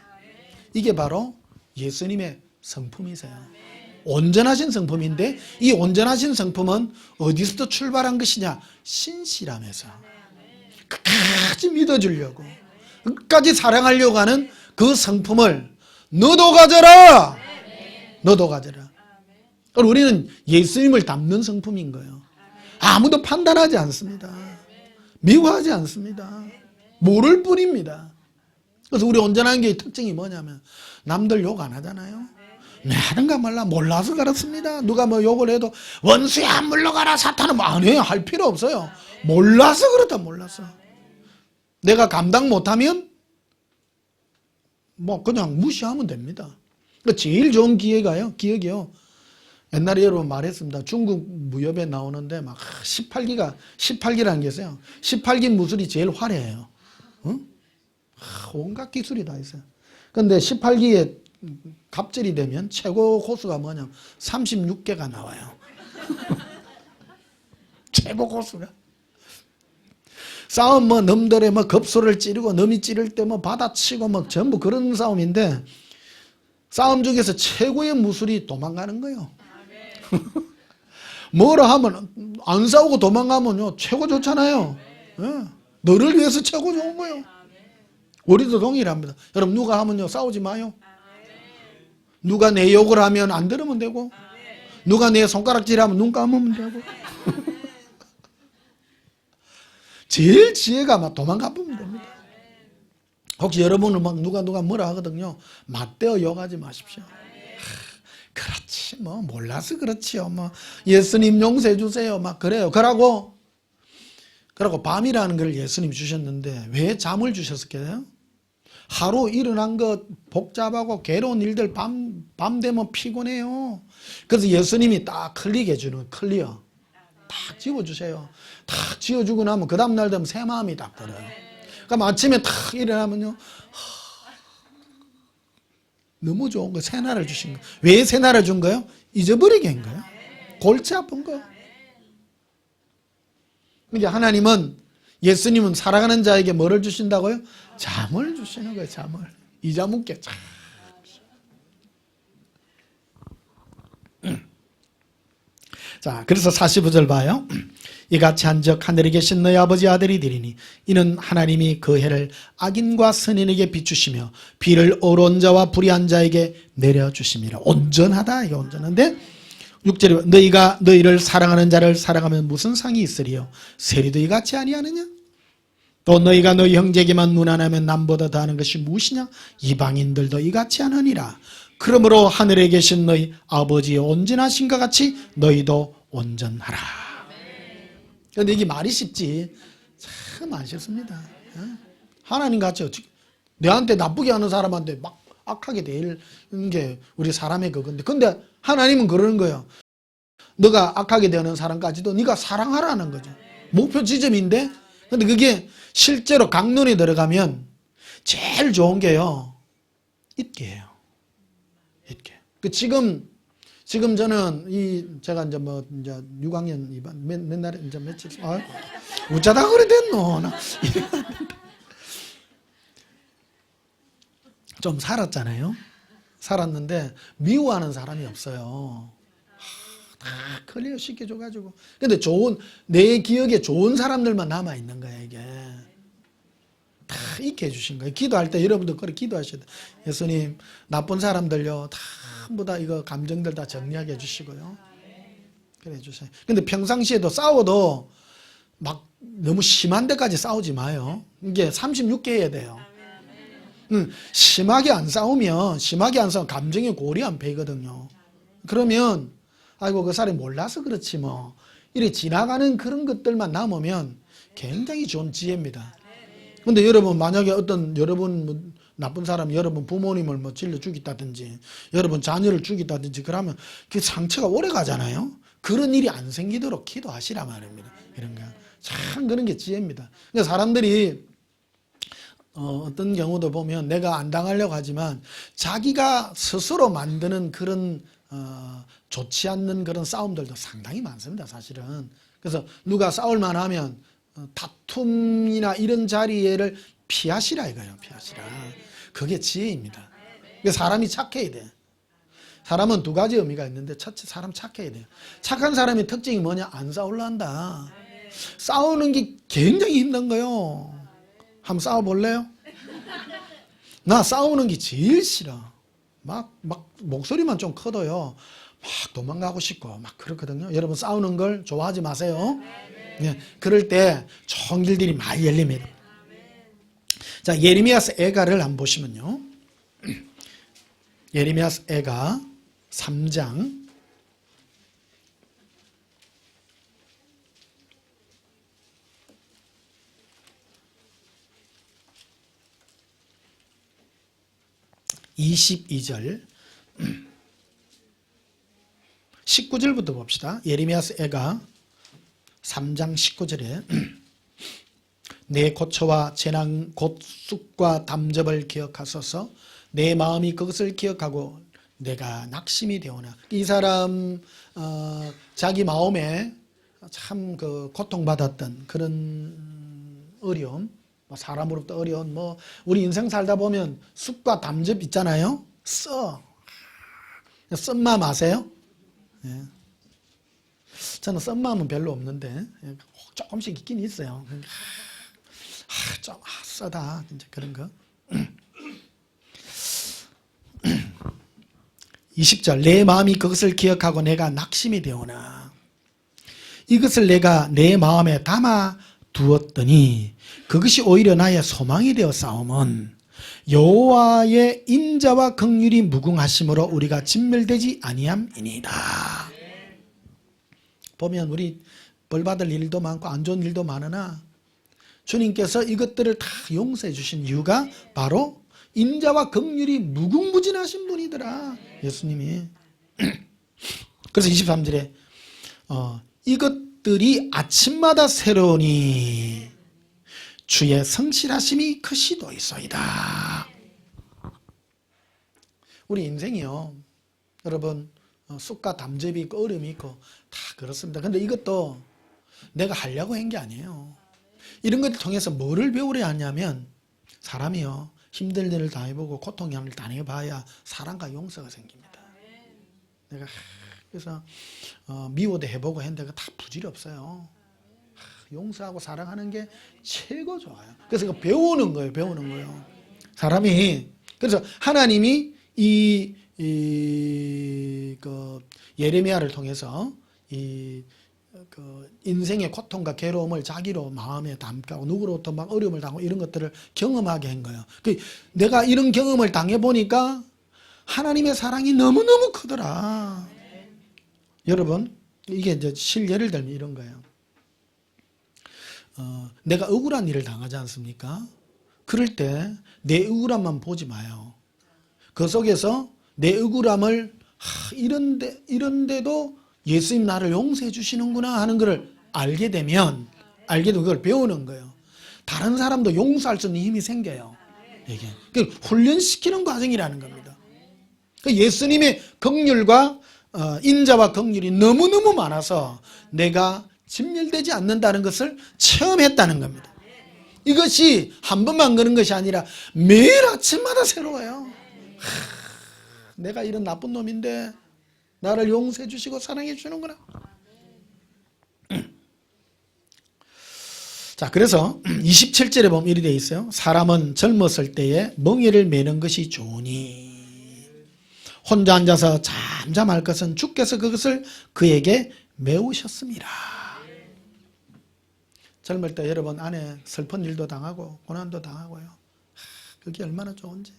Speaker 1: 이게 바로 예수님의 성품이세요. 온전하신 성품인데 이 온전하신 성품은 어디서부터 출발한 것이냐? 신실함에서. 끝까지 믿어주려고 끝까지 사랑하려고 하는 그 성품을 너도 가져라. 너도 가져라. 우리는 예수님을 닮는 성품인 거예요. 아무도 판단하지 않습니다. 미워하지 않습니다. 모를 뿐입니다. 그래서 우리 온전한 게 특징이 뭐냐면 남들 욕 안 하잖아요. 네, 하든가 말라 몰라서 그렇습니다. 누가 뭐 욕을 해도 원수야 물러가라 사탄은 뭐 안 해요. 할 필요 없어요. 몰라서 그렇다. 몰라서. 내가 감당 못하면 뭐 그냥 무시하면 됩니다. 제일 좋은 기억이요. 옛날에 여러분 말했습니다. 중국 무협에 나오는데 막 18기라는 게 있어요. 18기 무술이 제일 화려해요. 응? 온갖 기술이 다 있어요. 근데 18기에 갑절이 되면 최고 고수가 뭐냐면 36개가 나와요. 최고 고수가. 싸움 놈들의 급소를 찌르고 놈이 찌를 때 받아치고 전부 그런 싸움인데 싸움 중에서 최고의 무술이 도망가는 거예요. 뭐라 하면 안 싸우고 도망가면요 최고 좋잖아요. 예. 너를 위해서 최고 좋은 거예요. 우리도 동일합니다. 여러분 누가 하면요 싸우지 마요. 누가 내 욕을 하면 안 들으면 되고 누가 내 손가락질하면 눈 감으면 되고 제일 지혜가 도망가보면 됩니다. 혹시 여러분은 누가 뭐라 하거든요. 맞대어 욕하지 마십시오. 그렇지 몰라서 그렇지요. 예수님 용서해 주세요. 그래요. 그러고 밤이라는 걸 예수님 주셨는데 왜 잠을 주셨을까요? 하루 일어난 것 복잡하고 괴로운 일들 밤 되면 피곤해요. 그래서 예수님이 딱 클릭해 주는 클리어 딱 지워주세요. 딱 지워주고 나면 그 다음날 되면 새 마음이 딱 들어요. 그럼 아침에 딱 일어나면요 너무 좋은 거, 새 나라를 주신 거. 왜 새 나라를 준 거예요? 잊어버리게 한 거예요. 골치 아픈 거. 이제 하나님은, 예수님은 살아가는 자에게 뭐를 주신다고요? 잠을 주시는 거예요. 잠을. 이자묵게 참. 자, 그래서 45절 봐요. 이같이 한즉 하늘에 계신 너희 아버지 아들이 되리니 이는 하나님이 그 해를 악인과 선인에게 비추시며 비를 어려운 자와 불의한 자에게 내려주심이라. 온전하다. 이게 온전한데 6절에 너희가 너희를 사랑하는 자를 사랑하면 무슨 상이 있으리요? 세리도 이같이 아니하느냐? 또 너희가 너희 형제에게만 무난하면 남보다 더하는 것이 무엇이냐? 이방인들도 이같이 하느니라. 그러므로 하늘에 계신 너희 아버지의 온전하신 것 같이 너희도 온전하라. 그런데 이게 말이 쉽지 참 안 쉽습니다. 하나님 같이 내한테 나쁘게 하는 사람한테 막 악하게 대하는 게 우리 사람의 그건데, 근데 하나님은 그러는 거예요. 너가 악하게 대하는 사람까지도 네가 사랑하라는 거죠. 목표 지점인데, 근데 그게 실제로 강론에 들어가면 제일 좋은 게요, 잊게 해요. 잊게. 지금 저는 제가 이제 6학년 2반 맨날에 이제 며칠 어쩌다 그래 됐노. 좀 살았잖아요. 살았는데 미워하는 사람이 없어요. 다 클리어 시켜줘가지고. 근데 내 기억에 좋은 사람들만 남아 있는 거야 이게. 다 잊게 해주신 거예요. 기도할 때 여러분도 그렇게 기도하셔야 돼요. 예수님, 나쁜 사람들요 전부 다 이거 감정들 다 정리하게 해주시고요. 그래 해주세요. 근데 평상시에도 싸워도 막 너무 심한 데까지 싸우지 마요. 이게 36개 해야 돼요. 심하게 안 싸우면 감정의 골이 안 패거든요. 그러면 아이고 그 사람이 몰라서 그렇지 뭐 이렇게 지나가는 그런 것들만 남으면 굉장히 좋은 지혜입니다. 근데 여러분 만약에 여러분 나쁜 사람이 여러분 부모님을 질러 죽였다든지 여러분 자녀를 죽였다든지 그러면 그 상처가 오래 가잖아요. 그런 일이 안 생기도록 기도하시라 말입니다. 이런 거 참 그런 게 지혜입니다. 그러니까 사람들이 어떤 경우도 보면 내가 안 당하려고 하지만 자기가 스스로 만드는 그런 좋지 않는 그런 싸움들도 상당히 많습니다. 사실은. 그래서 누가 싸울만 하면 다툼이나 이런 자리를 피하시라 이거예요. 피하시라. 그게 지혜입니다. 그러니까 사람이 착해야 돼. 사람은 두 가지 의미가 있는데 첫째 사람 착해야 돼요. 착한 사람의 특징이 뭐냐? 안 싸울라 한다. 싸우는 게 굉장히 힘든 거예요. 한번 싸워볼래요? 나 싸우는 게 제일 싫어. 막 목소리만 좀 커도요 막 도망가고 싶고 막 그렇거든요. 여러분 싸우는 걸 좋아하지 마세요. 네, 그럴 때 좋은 길들이 많이 열립니다. 자, 예레미야서 애가를 한번 보시면요. 예레미야서 애가 3장 22절 19절부터 봅시다. 예레미야서 애가 3장 19절에 내 고초와 재난 곧 쑥과 담즙을 기억하소서. 내 마음이 그것을 기억하고 내가 낙심이 되오나. 이 사람 자기 마음에 참 그 고통받았던 그런 어려움, 사람으로부터 어려운 우리 인생 살다 보면 쑥과 담즙 있잖아요. 쓴마음 아세요? 예. 저는 쓴마음은 별로 없는데 조금씩 있긴 있어요. 좀 써다 진짜 그런 거. 20절 내 마음이 그것을 기억하고 내가 낙심이 되오나 이것을 내가 내 마음에 담아 두었더니 그것이 오히려 나의 소망이 되어 싸움은 여호와의 인자와 긍휼이 무궁하심으로 우리가 진멸되지 아니함이니이다. 보면 우리 벌받을 일도 많고 안 좋은 일도 많으나 주님께서 이것들을 다 용서해 주신 이유가 바로 인자와 긍휼이 무궁무진하신 분이더라. 예수님이. 그래서 23절에 이것들이 아침마다 새로우니 주의 성실하심이 크시도이소이다. 우리 인생이요. 여러분, 쑥과 담즙이 있고 얼음이 있고 다 그렇습니다. 근데 이것도 내가 하려고 한 게 아니에요. 이런 것을 통해서 뭐를 배우려 하냐면 사람이요. 힘든 일을 당해보고 고통을 당해봐야 사랑과 용서가 생깁니다. 내가 그래서 미워도 해보고 했는데 다 부질이 없어요. 용서하고 사랑하는 게 최고 좋아요. 그래서 이거 배우는 거예요. 배우는 거예요. 사람이 그래서 하나님이 그 예레미야를 통해서 그 인생의 고통과 괴로움을 자기로 마음에 담고 누구로부터 막 어려움을 당하고 이런 것들을 경험하게 한 거예요. 내가 이런 경험을 당해보니까 하나님의 사랑이 너무너무 크더라. 여러분, 이게 이제 실례를 들면 이런 거예요. 내가 억울한 일을 당하지 않습니까? 그럴 때 내 억울함만 보지 마요. 그 속에서 내 억울함을 이런데도 예수님 나를 용서해 주시는구나 하는 것을 알게 되면 그걸 배우는 거예요. 다른 사람도 용서할 수 있는 힘이 생겨요. 이게 훈련시키는 과정이라는 겁니다. 예수님의 긍휼과 인자와 긍휼이 너무너무 많아서 내가 진멸되지 않는다는 것을 체험했다는 겁니다. 이것이 한 번만 그런 것이 아니라 매일 아침마다 새로워요. 내가 이런 나쁜 놈인데 나를 용서해 주시고 사랑해 주는구나. 자, 그래서 27절에 보면 이렇게 되어 있어요. 사람은 젊었을 때에 멍에를 매는 것이 좋으니 혼자 앉아서 잠잠할 것은 주께서 그것을 그에게 메우셨습니다. 젊을 때 여러분 안에 슬픈 일도 당하고 고난도 당하고요. 그게 얼마나 좋은지.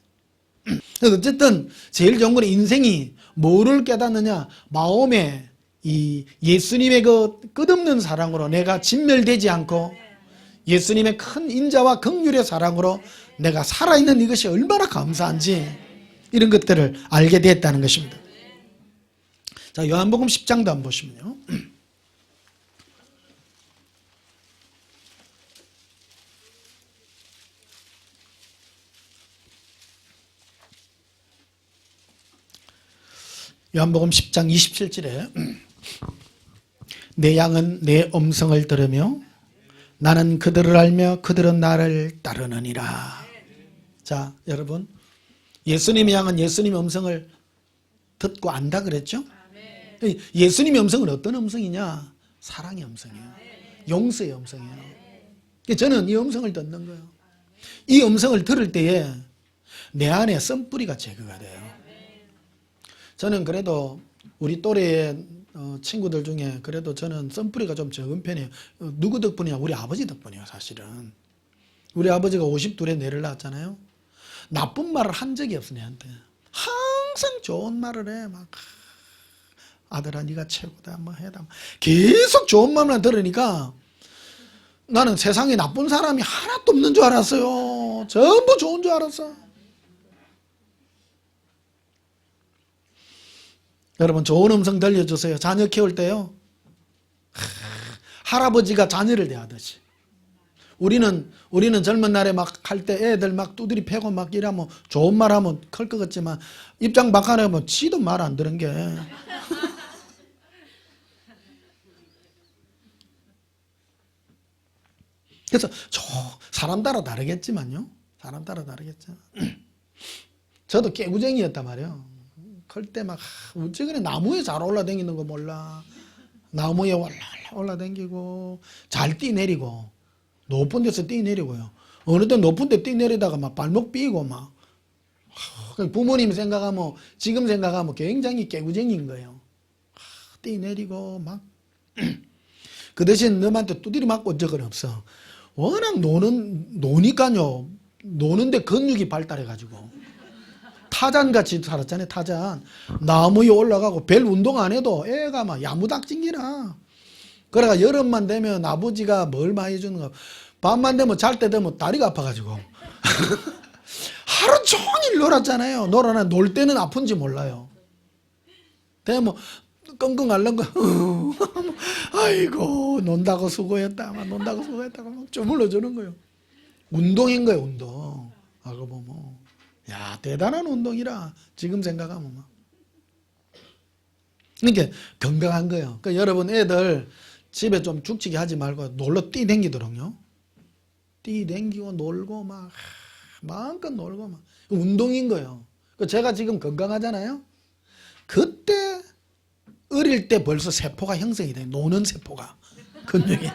Speaker 1: 어쨌든 제일 좋은 건 인생이 뭐를 깨닫느냐, 마음에 이 예수님의 그 끝없는 사랑으로 내가 진멸되지 않고 예수님의 큰 인자와 긍휼의 사랑으로 내가 살아있는 이것이 얼마나 감사한지 이런 것들을 알게 됐다는 것입니다. 자, 요한복음 10장도 한번 보시면요. 요한복음 10장 27절에 내 양은 내 음성을 들으며 나는 그들을 알며 그들은 나를 따르느니라. 자, 여러분, 예수님의 양은 예수님의 음성을 듣고 안다 그랬죠? 예수님의 음성은 어떤 음성이냐? 사랑의 음성이에요. 용서의 음성이에요. 저는 이 음성을 듣는 거예요. 이 음성을 들을 때에 내 안에 썬뿌리가 제거가 돼요. 저는 그래도 우리 또래의 친구들 중에 그래도 저는 썬뿌리가 좀 적은 편이에요. 누구 덕분이야? 우리 아버지 덕분이에요, 사실은. 우리 아버지가 52에 내를 낳았잖아요. 나쁜 말을 한 적이 없어, 내한테. 항상 좋은 말을 해. 막, 아들아, 네가 최고다. 뭐 해다. 계속 좋은 말만 들으니까 나는 세상에 나쁜 사람이 하나도 없는 줄 알았어요. 전부 좋은 줄 알았어. 여러분, 좋은 음성 들려주세요. 자녀 키울 때요. 할아버지가 자녀를 대하듯이. 우리는 젊은 날에 막 할 때 애들 막 두드리 패고 막 이러면 좋은 말 하면 클 것 같지만 입장 바꿔내면 지도 말 안 들은 게. 그래서 사람 따라 다르겠지만요. 사람 따라 다르겠죠. 저도 깨구쟁이였단 말이에요. 클 때 막 어쩌그래 나무에 잘 올라다니는 거 몰라. 나무에 올라다니고 잘 뛰내리고 높은 데서 뛰내리고요. 어느 때 높은 데 뛰내리다가 막 발목 삐고 막 부모님 생각하면 지금 생각하면 굉장히 깨구쟁이인 거예요. 뛰내리고 막 그 대신 너한테 두드리 맞고 적은 없어. 워낙 노니까요. 노는데 근육이 발달해가지고 타잔같이 살았잖아요. 타잔. 나무 위에 올라가고 별 운동 안 해도 애가 막 야무닥징기나. 그래가 여름만 되면 아버지가 뭘 많이 해주는가. 밤만 되면 잘 때 되면 다리가 아파가지고 하루 종일 놀았잖아요. 놀 때는 아픈지 몰라요. 되면 끙끙 앓는 아이고 논다고 수고했다. 논다고 수고했다고 막 주물러 주는 거예요. 운동인 거예요. 운동. 그거 보면 야, 대단한 운동이라 지금 생각하면 막. 그러니까 건강한 거예요. 그러니까 여러분 애들 집에 좀 죽치게 하지 말고 놀러 뛰댕기도록요. 뛰댕기고 놀고 막 마음껏 놀고 막 운동인 거예요. 제가 지금 건강하잖아요. 그때 어릴 때 벌써 세포가 형성이 돼. 노는 세포가 근육이.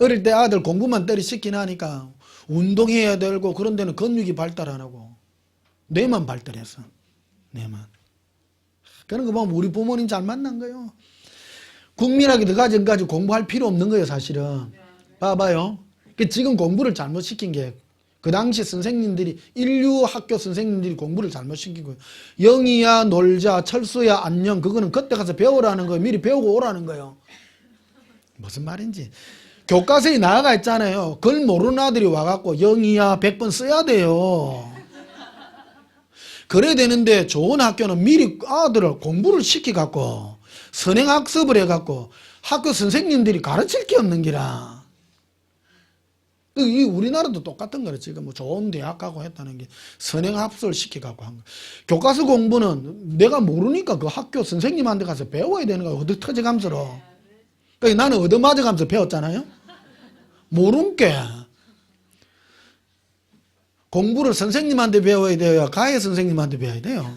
Speaker 1: 어릴 때 아들 공부만 때리 시키나 하니까 운동해야 되고 그런 데는 근육이 발달 안 하고 뇌만 발달했어. 뇌만. 그런 거 보면 우리 부모님 잘 만난 거예요. 국민학교 들어가지까지 공부할 필요 없는 거예요, 사실은. 봐봐요. 지금 공부를 잘못 시킨 게 그 당시 선생님들이 인류 학교 선생님들이 공부를 잘못 시킨 거예요. 영희야 놀자, 철수야 안녕. 그거는 그때 가서 배우라는 거예요. 미리 배우고 오라는 거예요. 무슨 말인지. 교과서에 나아가 있잖아요. 그걸 모르는 아들이 와갖고 영희야 100번 써야 돼요. 그래야 되는데 좋은 학교는 미리 아들을 공부를 시켜갖고 선행학습을 해갖고 학교 선생님들이 가르칠 게 없는 기라. 이 우리나라도 똑같은 거래. 지금 뭐 좋은 대학 가고 했다는 게 선행학습을 시켜갖고 한 거. 교과서 공부는 내가 모르니까 그 학교 선생님한테 가서 배워야 되는 거야. 얻어터져감서로. 그러니까 나는 얻어맞아가면서 배웠잖아요. 모른 게 공부를 선생님한테 배워야 돼요. 가해 선생님한테 배워야 돼요.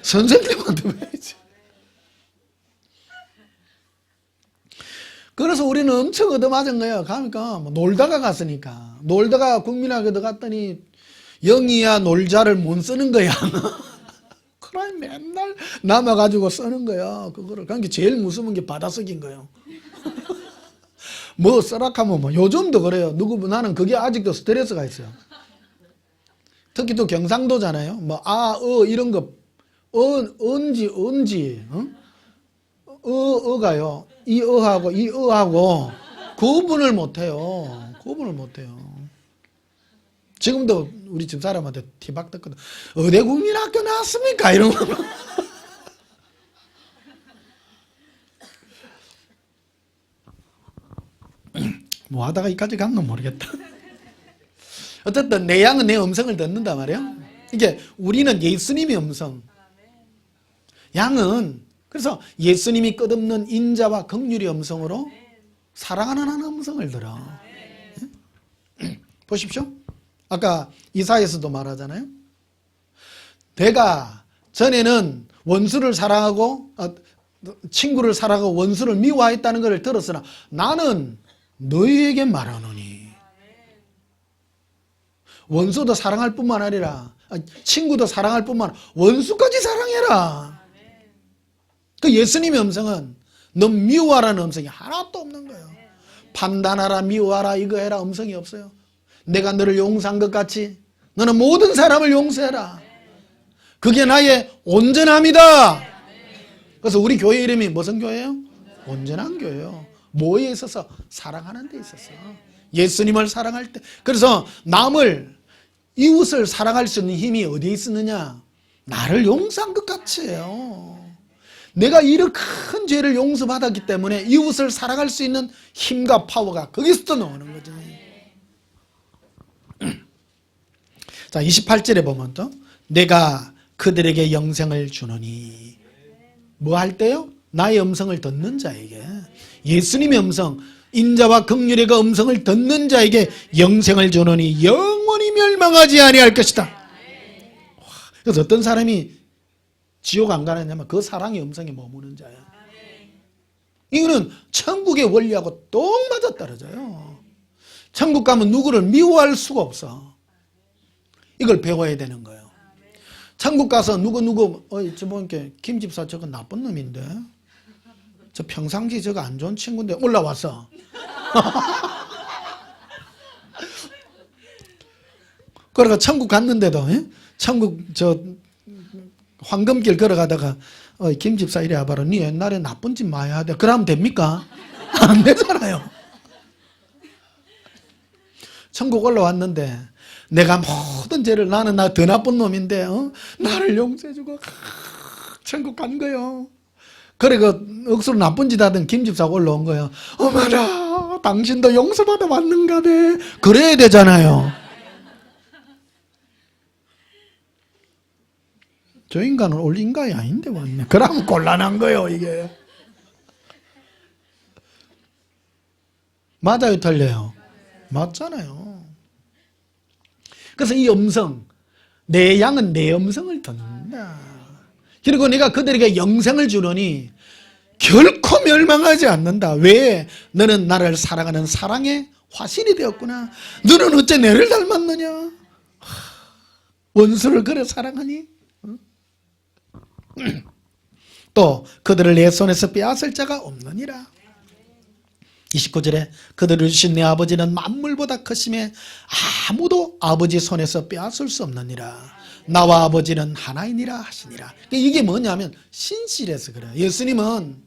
Speaker 1: 선생님한테 배워야지. 그래서 우리는 엄청 얻어맞은 거예요. 가니까 뭐 놀다가 갔으니까. 놀다가 국민학교 들어갔더니 영희야 놀자를 못 쓰는 거야. 그래 맨날 남아가지고 쓰는 거야. 그거를. 그러니까 제일 무서운 게 받아쓰기인 거예요. 뭐 쓰락하면 뭐 요즘도 그래요. 나는 그게 아직도 스트레스가 있어요. 특히 또 경상도잖아요. 뭐 이런 거 언지 어가요. 이 어하고 이 어하고 구분을 못해요. 구분을 못해요. 지금도 우리 집 사람한테 티박 떴거든. 어디 국민학교 나왔습니까? 이런 거. 뭐 하다가 이까지 갔나 모르겠다. 어쨌든 내 양은 내 음성을 듣는단 말이에요. 이게 우리는 예수님의 음성. 양은 그래서 예수님이 끝없는 인자와 긍휼의 음성으로 사랑하는 하나님 음성을 들어. 보십시오. 아까 이사야에서도 말하잖아요. 내가 전에는 원수를 사랑하고 친구를 사랑하고 원수를 미워했다는 것을 들었으나 나는 너희에게 말하노니 원수도 사랑할 뿐만 아니라 친구도 사랑할 뿐만 아니라 원수까지 사랑해라. 그 예수님의 음성은 너 미워하라는 음성이 하나도 없는 거예요. 판단하라 미워하라 이거 해라 음성이 없어요. 내가 너를 용서한 것 같이 너는 모든 사람을 용서해라. 그게 나의 온전함이다. 그래서 우리 교회 이름이 무슨 교회예요? 온전한 교회예요. 뭐에 있어서? 사랑하는 데 있어서. 예수님을 사랑할 때. 그래서 남을 이웃을 사랑할 수 있는 힘이 어디에 있었느냐? 나를 용서한 것 같이 해요. 내가 이런 큰 죄를 용서받았기 때문에 이웃을 사랑할 수 있는 힘과 파워가 거기서 나오는 거죠. 자, 28절에 보면 또 내가 그들에게 영생을 주노니 뭐 할 때요? 나의 음성을 듣는 자에게 예수님의 음성 인자와 긍휼의 그 음성을 듣는 자에게 영생을 주노니 영원히 멸망하지 아니할 것이다. 그래서 어떤 사람이 지옥 안 가느냐면 그 사랑의 음성에 머무는 자야. 이거는 천국의 원리하고 똥 맞아 떨어져요. 천국 가면 누구를 미워할 수가 없어. 이걸 배워야 되는 거예요. 천국 가서 누구 저 보니까 김 집사 저거 나쁜 놈인데 저 평상시 저거 안 좋은 친구인데 올라왔어. 그러니까 천국 갔는데도 천국 저 황금길 걸어가다가 김 집사 이리 와봐라. 네 옛날에 나쁜 짓 많이 하대. 그러면 됩니까? 안 되잖아요. 천국 올라왔는데 내가 모든 죄를 나는 나 더 나쁜 놈인데 나를 용서해주고 천국 간 거요. 그래 그 억수로 나쁜 짓 하던 김 집사가 올라온 거예요. 어머나 당신도 용서받아 왔는가 네. 그래야 되잖아요. 저 인간은 올 인간이 아닌데 왔네. 그러면 곤란한 거예요, 이게. 맞아요, 틀려요? 맞잖아요. 그래서 이 음성, 내 양은 내 음성을 듣는다. 그리고 내가 그들에게 영생을 주노니 결코 멸망하지 않는다. 왜? 너는 나를 사랑하는 사랑의 화신이 되었구나. 너는 어째 내를 닮았느냐? 원수를 그래 사랑하니? 또 그들을 내 손에서 빼앗을 자가 없느니라. 29절에 그들을 주신 내 아버지는 만물보다 크심에 아무도 아버지 손에서 빼앗을 수 없느니라. 나와 아버지는 하나이니라 하시니라. 이게 뭐냐면 신실해서 그래요. 예수님은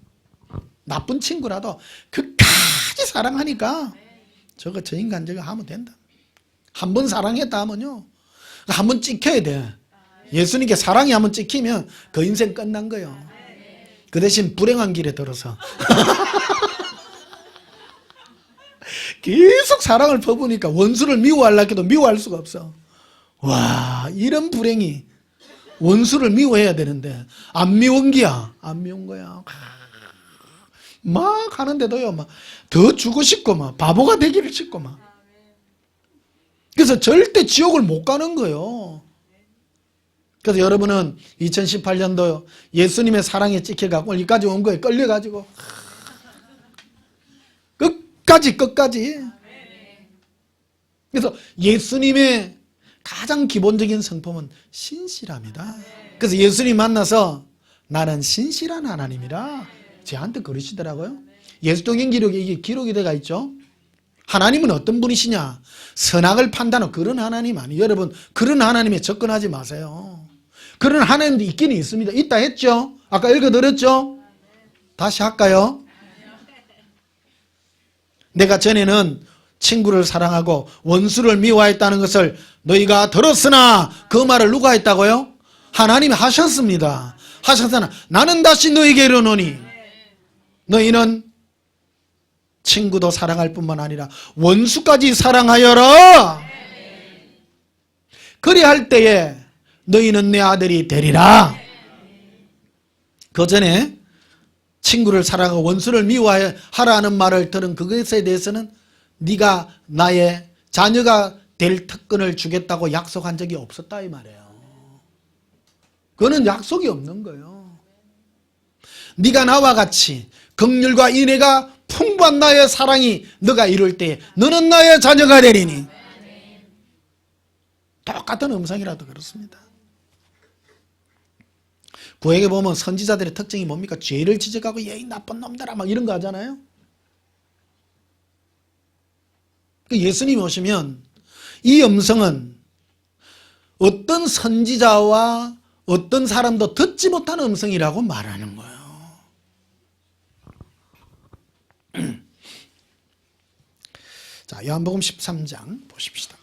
Speaker 1: 나쁜 친구라도 끝까지 사랑하니까 저 인간 저거 하면 된다. 한 번 사랑했다 하면요, 한 번 찍혀야 돼. 예수님께 사랑이 한번 찍히면 그 인생 끝난 거예요. 그 대신 불행한 길에 들어서 계속 사랑을 퍼부으니까 원수를 미워하려고 해도 미워할 수가 없어. 와, 이런 불행이. 원수를 미워해야 되는데 안 미운 기야. 안 미운 거야. 막 하는데도요, 막 더 주고 싶고 막 바보가 되기를 싶고 막. 그래서 절대 지옥을 못 가는 거예요. 그래서 여러분은 2018년도 예수님의 사랑에 찍혀갖고 여기까지 온 거예요. 끌려가지고 끝까지. 그래서 예수님의 가장 기본적인 성품은 신실함이다. 그래서 예수님 만나서 나는 신실한 하나님이라 저한테 그러시더라고요. 예수통행 기록에 이게 기록이 되어 있죠. 하나님은 어떤 분이시냐? 선악을 판단하는 그런 하나님 아니에요. 여러분, 그런 하나님에 접근하지 마세요. 그런 하나님도 있기는 있습니다. 있다 했죠? 아까 읽어드렸죠? 다시 할까요? 내가 전에는 친구를 사랑하고 원수를 미워했다는 것을 너희가 들었으나 그 말을 누가 했다고요? 하나님이 하셨습니다. 하셨으나 나는 다시 너희에게 이르노니 너희는 친구도 사랑할 뿐만 아니라 원수까지 사랑하여라. 그리할 때에 너희는 내 아들이 되리라. 그 전에 친구를 사랑하고 원수를 미워하라는 말을 들은 그것에 대해서는 네가 나의 자녀가 될 특권을 주겠다고 약속한 적이 없었다 이 말이에요. 그거는 약속이 없는 거예요. 네가 나와 같이 긍휼과 인애가 풍부한 나의 사랑이 너가 이룰 때 너는 나의 자녀가 되리니. 똑같은 음성이라도 그렇습니다. 구약에 보면 선지자들의 특징이 뭡니까? 죄를 지적하고 예이 나쁜 놈들아 막 이런 거 하잖아요. 예수님이 오시면 이 음성은 어떤 선지자와 어떤 사람도 듣지 못하는 음성이라고 말하는 거예요. 자, 요한복음 13장 보십시다.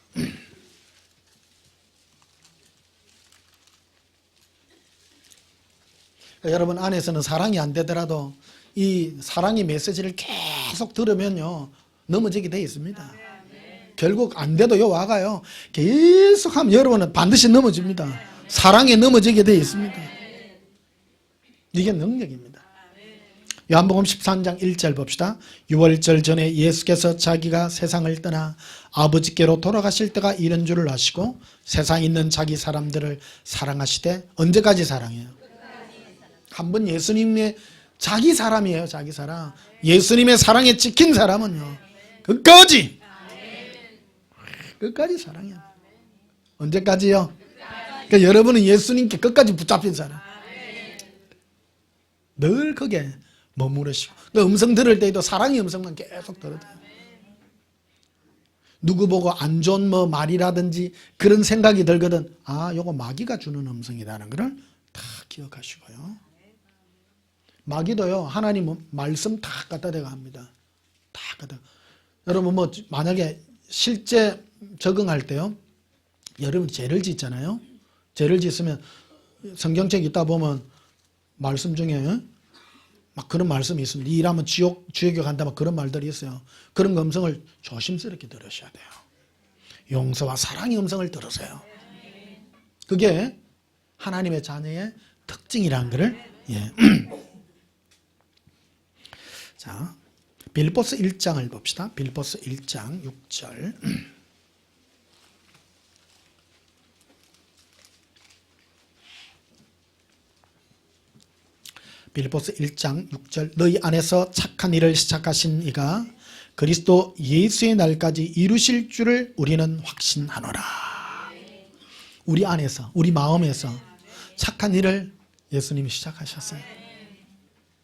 Speaker 1: 여러분 안에서는 사랑이 안 되더라도 이 사랑의 메시지를 계속 들으면요 넘어지게 돼 있습니다. 결국 안 돼도요 와가요 계속 하면 여러분은 반드시 넘어집니다. 사랑에 넘어지게 돼 있습니다. 이게 능력입니다. 요한복음 13장 1절 봅시다. 유월절 전에 예수께서 자기가 세상을 떠나 아버지께로 돌아가실 때가 이른 줄을 아시고 세상에 있는 자기 사람들을 사랑하시되 언제까지 사랑해요? 한번 예수님의 자기 사람이에요. 자기 사람. 예수님의 사랑에 찍힌 사람은요 끝까지 사랑해요. 언제까지요? 그러니까 여러분은 예수님께 끝까지 붙잡힌 사람. 늘 거기에 머무르시고 음성 들을 때에도 사랑의 음성만 계속 들어요. 누구 보고 안 좋은 뭐 말이라든지 그런 생각이 들거든. 아, 요거 마귀가 주는 음성이라는 것을 다 기억하시고요. 마귀도요 하나님 말씀 다 갖다 대가 합니다. 다 갖다. 여러분 뭐 만약에 실제 적응할 때요, 여러분 죄를 짓잖아요. 죄를 짓으면 성경책 있다 보면 말씀 중에 막 그런 말씀이 있습니다. 일하면 지옥에 간다 막 그런 말들이 있어요. 그런 음성을 조심스럽게 들으셔야 돼요. 용서와 사랑의 음성을 들으세요. 그게 하나님의 자녀의 특징이라는 것을 자, 빌립보서 1장을 봅시다. 빌립보서 1장 6절. 빌립보서 1장 6절. 너희 안에서 착한 일을 시작하신 이가 그리스도 예수의 날까지 이루실 줄을 우리는 확신하노라. 우리 안에서, 우리 마음에서 착한 일을 예수님이 시작하셨어요.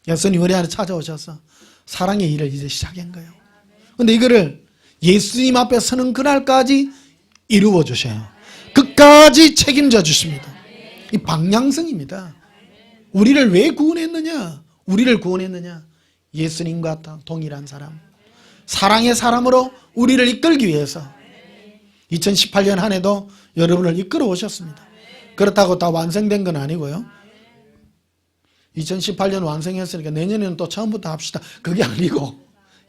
Speaker 1: 예수님 우리 안에 찾아오셔서 사랑의 일을 이제 시작한 거예요. 그런데 이거를 예수님 앞에 서는 그날까지 이루어 주셔요. 끝까지 책임져 주십니다. 이 방향성입니다. 우리를 왜 구원했느냐? 우리를 구원했느냐? 예수님과 동일한 사람, 사랑의 사람으로 우리를 이끌기 위해서 2018년 한 해도 여러분을 이끌어 오셨습니다. 그렇다고 다 완성된 건 아니고요. 2018년 완성했으니까 내년에는 또 처음부터 합시다. 그게 아니고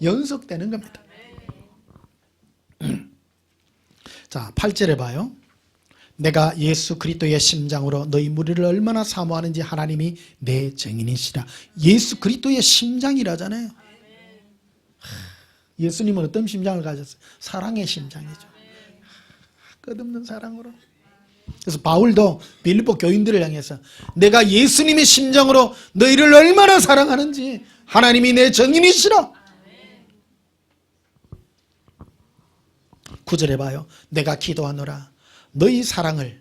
Speaker 1: 연속되는 겁니다. 자, 8절에 봐요. 내가 예수 그리스도의 심장으로 너희 무리를 얼마나 사모하는지 하나님이 내 증인이시라. 예수 그리스도의 심장이라잖아요. 예수님은 어떤 심장을 가졌어요? 사랑의 심장이죠. 끝없는 사랑으로. 그래서 바울도 빌립보 교인들을 향해서 내가 예수님의 심정으로 너희를 얼마나 사랑하는지 하나님이 내 증인이시라. 9절에 봐요. 내가 기도하노라. 너희 사랑을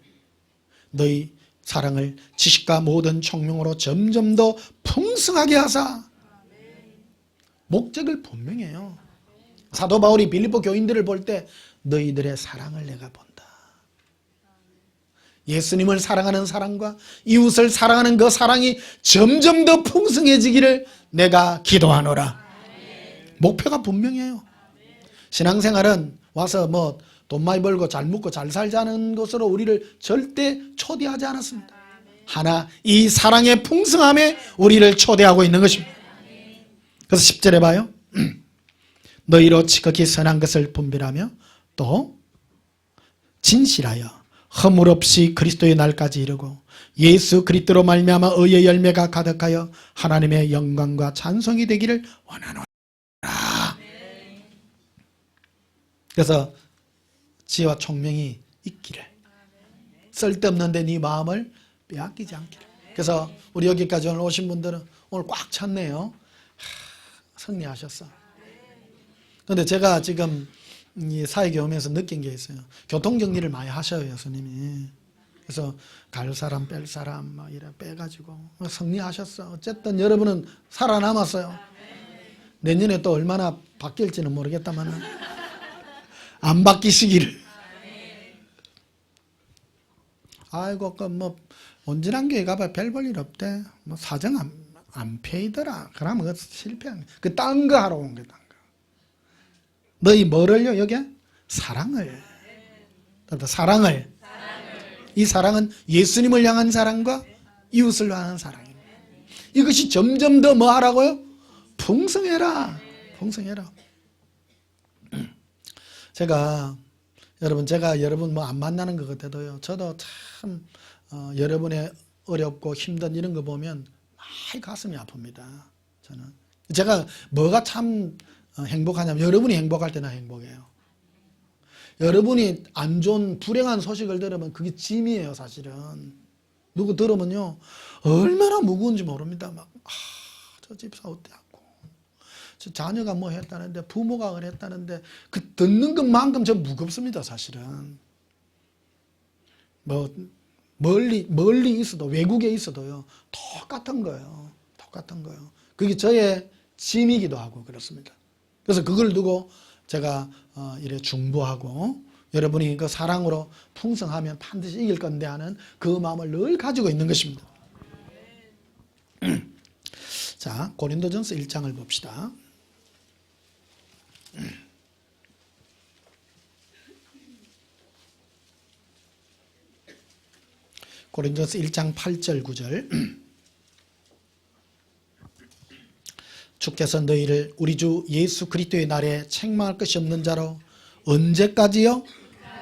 Speaker 1: 지식과 모든 총명으로 점점 더 풍성하게 하사. 목적을 분명해요. 사도 바울이 빌립보 교인들을 볼 때 너희들의 사랑을 내가 본다. 예수님을 사랑하는 사랑과 이웃을 사랑하는 그 사랑이 점점 더 풍성해지기를 내가 기도하노라. 목표가 분명해요. 신앙생활은 와서 뭐 돈 많이 벌고 잘 먹고 잘 살자는 것으로 우리를 절대 초대하지 않았습니다. 하나, 이 사랑의 풍성함에 우리를 초대하고 있는 것입니다. 그래서 10절에 봐요. 너희로 지극히 선한 것을 분별하며 또 진실하여 허물 없이 그리스도의 날까지 이르고 예수 그리스도로 말미암아 의의 열매가 가득하여 하나님의 영광과 찬송이 되기를 원하노라. 그래서 지혜와 총명이 있기를, 쓸데없는데 네 마음을 빼앗기지 않기를. 그래서 우리 여기까지 오늘 오신 분들은 오늘 꽉 찼네요. 승리하셨어. 그런데 제가 지금 이 사회교 오면서 느낀 게 있어요. 교통정리를 많이 하셔요, 예수님이. 그래서 갈 사람 뺄 사람 막 이래 빼가지고 승리하셨어. 어쨌든 여러분은 살아남았어요. 내년에 또 얼마나 바뀔지는 모르겠다만 안 바뀌시기를. 아이고 그 뭐 온전한 교회 가봐 별 볼 일 없대. 뭐 사정 안 페이더라. 그러면 그 실패한 그 딴 거 하러 온 거다. 너희 뭐를요? 여기 사랑을. 사랑을. 이 사랑은 예수님을 향한 사랑과 이웃을 향한 사랑입니다. 이것이 점점 더 뭐 하라고요? 풍성해라. 풍성해라. 제가 여러분 뭐 안 만나는 것 같아도요. 저도 참 여러분의 어렵고 힘든 이런 거 보면 많이 가슴이 아픕니다. 저는 제가 뭐가 참 행복하냐면 여러분이 행복할 때나 행복해요. 여러분이 안 좋은 불행한 소식을 들으면 그게 짐이에요, 사실은. 누구 들으면요 얼마나 무거운지 모릅니다. 막 저 집사 어때하고 저 자녀가 뭐 했다는데 부모가 그랬다는데 그 듣는 것만큼 저 무겁습니다, 사실은. 뭐 멀리 있어도 외국에 있어도요 똑같은 거예요. 똑같은 거예요. 그게 저의 짐이기도 하고 그렇습니다. 그래서 그걸 두고 제가 이래 중보하고 여러분이 그 사랑으로 풍성하면 반드시 이길 건데 하는 그 마음을 늘 가지고 있는 것입니다. 자, 고린도전서 1장을 봅시다. 고린도전서 1장 8절 9절. 주께서 너희를 우리 주 예수 그리스도의 날에 책망할 것이 없는 자로 언제까지요?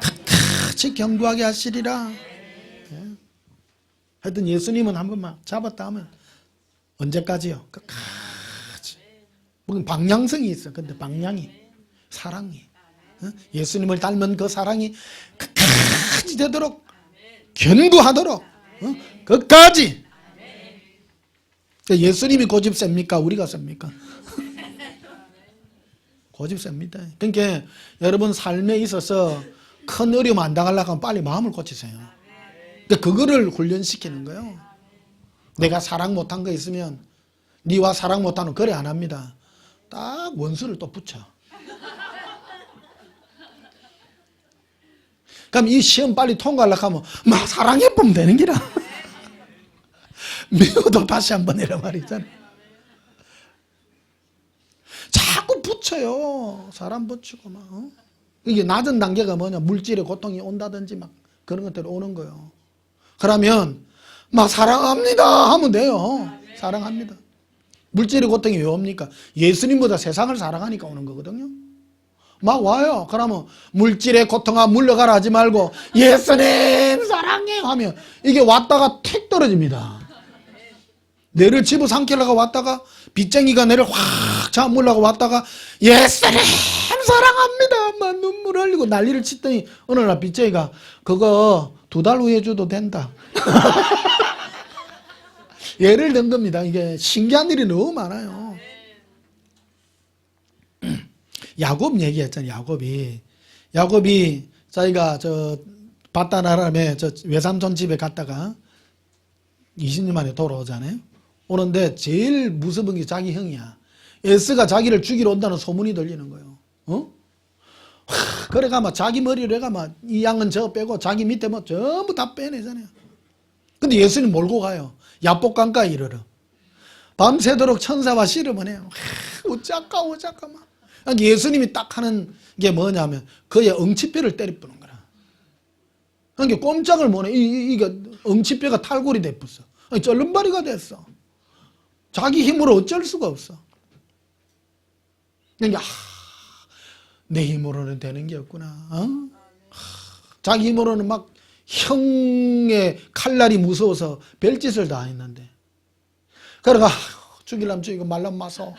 Speaker 1: 끝까지 견고하게 하시리라. 하여튼 예수님은 한 번만 잡았다 하면 언제까지요? 끝까지. 무슨 방향성이 있어. 근데 방향이 사랑이. 예수님을 닮은 그 사랑이 끝까지 되도록 견고하도록 끝까지. 예수님이 고집 셉니까? 우리가 셉니까? 고집 셉니다. 그러니까 여러분 삶에 있어서 큰 어려움 안 당하려고 하면 빨리 마음을 고치세요. 근데 그거를 훈련시키는 거예요. 내가 사랑 못한 거 있으면 니와 사랑 못하는 거래 안 합니다. 딱 원수를 또 붙여. 그럼 이 시험 빨리 통과하려고 하면 막 사랑해보면 되는 기라. 미워도 다시 한번 해라 말이잖아. 자꾸 붙여요. 사람 붙이고 막. 이게 낮은 단계가 뭐냐? 물질의 고통이 온다든지 막 그런 것들이 오는 거예요. 그러면 막 사랑합니다 하면 돼요. 사랑합니다. 물질의 고통이 왜 옵니까? 예수님보다 세상을 사랑하니까 오는 거거든요. 막 와요. 그러면 물질의 고통아 물러가라 하지 말고 예수님 사랑해요 하면 이게 왔다가 틱 떨어집니다. 내를 집어삼키려고 왔다가 빚쟁이가 내를 확 잡으려고 왔다가 예수님 사랑합니다 막 눈물 흘리고 난리를 치더니 어느 날 빚쟁이가 그거 2달 후에 줘도 된다. 예를 든 겁니다. 이게 신기한 일이 너무 많아요. 야곱 얘기했잖아요. 야곱이 자기가 저 바다나람에 저 외삼촌 집에 갔다가 20년 만에 돌아오잖아요. 오는데 제일 무서운 게 자기 형이야. 에스가 자기를 죽이러 온다는 소문이 들리는 거예요. 그래가 막 자기 머리를 해가 막 이 양은 저 빼고 자기 밑에 뭐 전부 다 빼내잖아요. 근데 예수님 몰고 가요. 야복강가에 이르러. 밤새도록 천사와 씨름을 해요. 어쩌까 막. 그러니까 예수님이 딱 하는 게 뭐냐면 그의 엉치뼈를 때려부는 거라. 그러니까 꼼짝을 못해. 이게 엉치뼈가 탈골이 돼버렸어. 쩔름발이가 됐어. 자기 힘으로 어쩔 수가 없어. 그러니까 내 힘으로는 되는 게 없구나. 자기 힘으로는 막 형의 칼날이 무서워서 별짓을 다 했는데. 그러니까 죽이려면 죽이고 말라면 마소.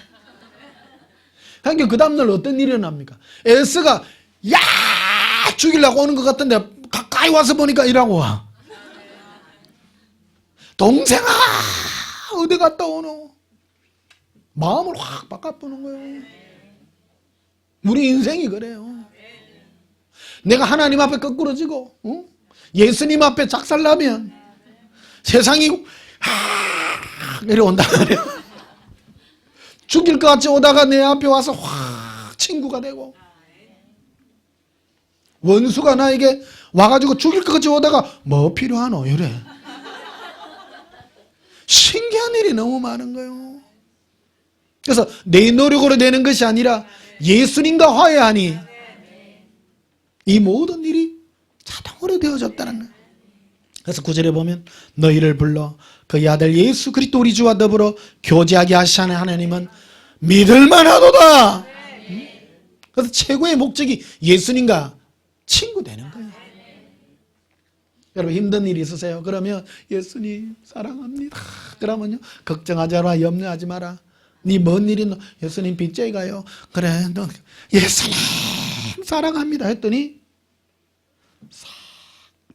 Speaker 1: 그러니까 그 다음날 어떤 일이 일어납니까? 에스가 야 죽이려고 오는 것 같은데 가까이 와서 보니까 이라고 와. 동생아 어디 갔다 오노? 마음을 확 바꿔보는 거예요. 우리 인생이 그래요. 내가 하나님 앞에 거꾸로 지고 예수님 앞에 작살나면 세상이 내려온다 그래요. 죽일 것 같이 오다가 내 앞에 와서 확 친구가 되고 원수가 나에게 와가지고 죽일 것 같이 오다가 뭐 필요하노 이래. 신기한 일이 너무 많은 거예요. 그래서 내 노력으로 되는 것이 아니라 예수님과 화해하니 이 모든 일이 자동으로 되어졌다는 거예요. 그래서 9절에 보면 너희를 불러 그의 아들 예수 그리스도 우리 주와 더불어 교제하게 하시는 하나님은 믿을만하도다. 그래서 최고의 목적이 예수님과 친구 되는 거예요. 여러분 힘든 일이 있으세요? 그러면 예수님 사랑합니다. 그러면요 걱정하지 마라 염려하지 마라. 네 뭔 일 있노? 예수님 빚쟁이 가요. 그래 너 예수님 사랑합니다 했더니 싹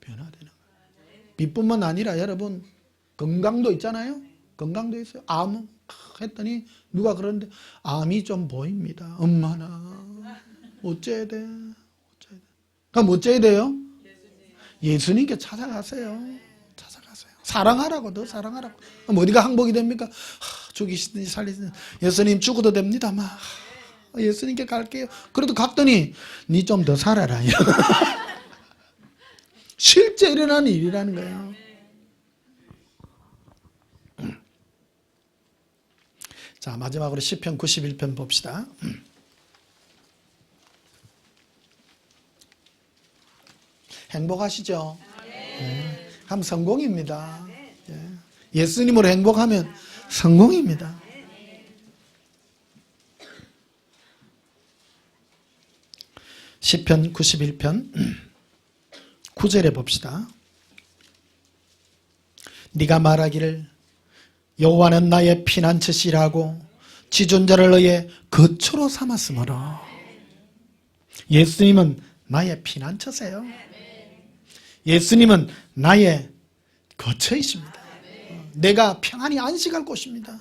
Speaker 1: 변화되는 거예요. 빚뿐만 아니라 여러분 건강도 있잖아요. 건강도 있어요. 암 했더니 누가 그러는데 암이 좀 보입니다. 엄마나 어째야 돼? 그럼 어째야 돼요? 예수님께 찾아가세요. 찾아가세요. 사랑하라고 더 사랑하라고. 그럼 어디가 항복이 됩니까? 죽이시든지 살리든지 예수님 죽어도 됩니다. 막 예수님께 갈게요. 그래도 갔더니 니 좀 더 살아라. 실제 일어나는 일이라는 거예요. 자 마지막으로 시편 91편 봅시다. 행복하시죠? 참 성공입니다. 예수님으로 행복하면 성공입니다. 시편 91편 9절에 봅시다. 네가 말하기를 여호와는 나의 피난처시라고 지존자를 너의 거처로 삼았으므로. 예수님은 나의 피난처세요. 예수님은 나의 거처이십니다. 내가 평안히 안식할 곳입니다.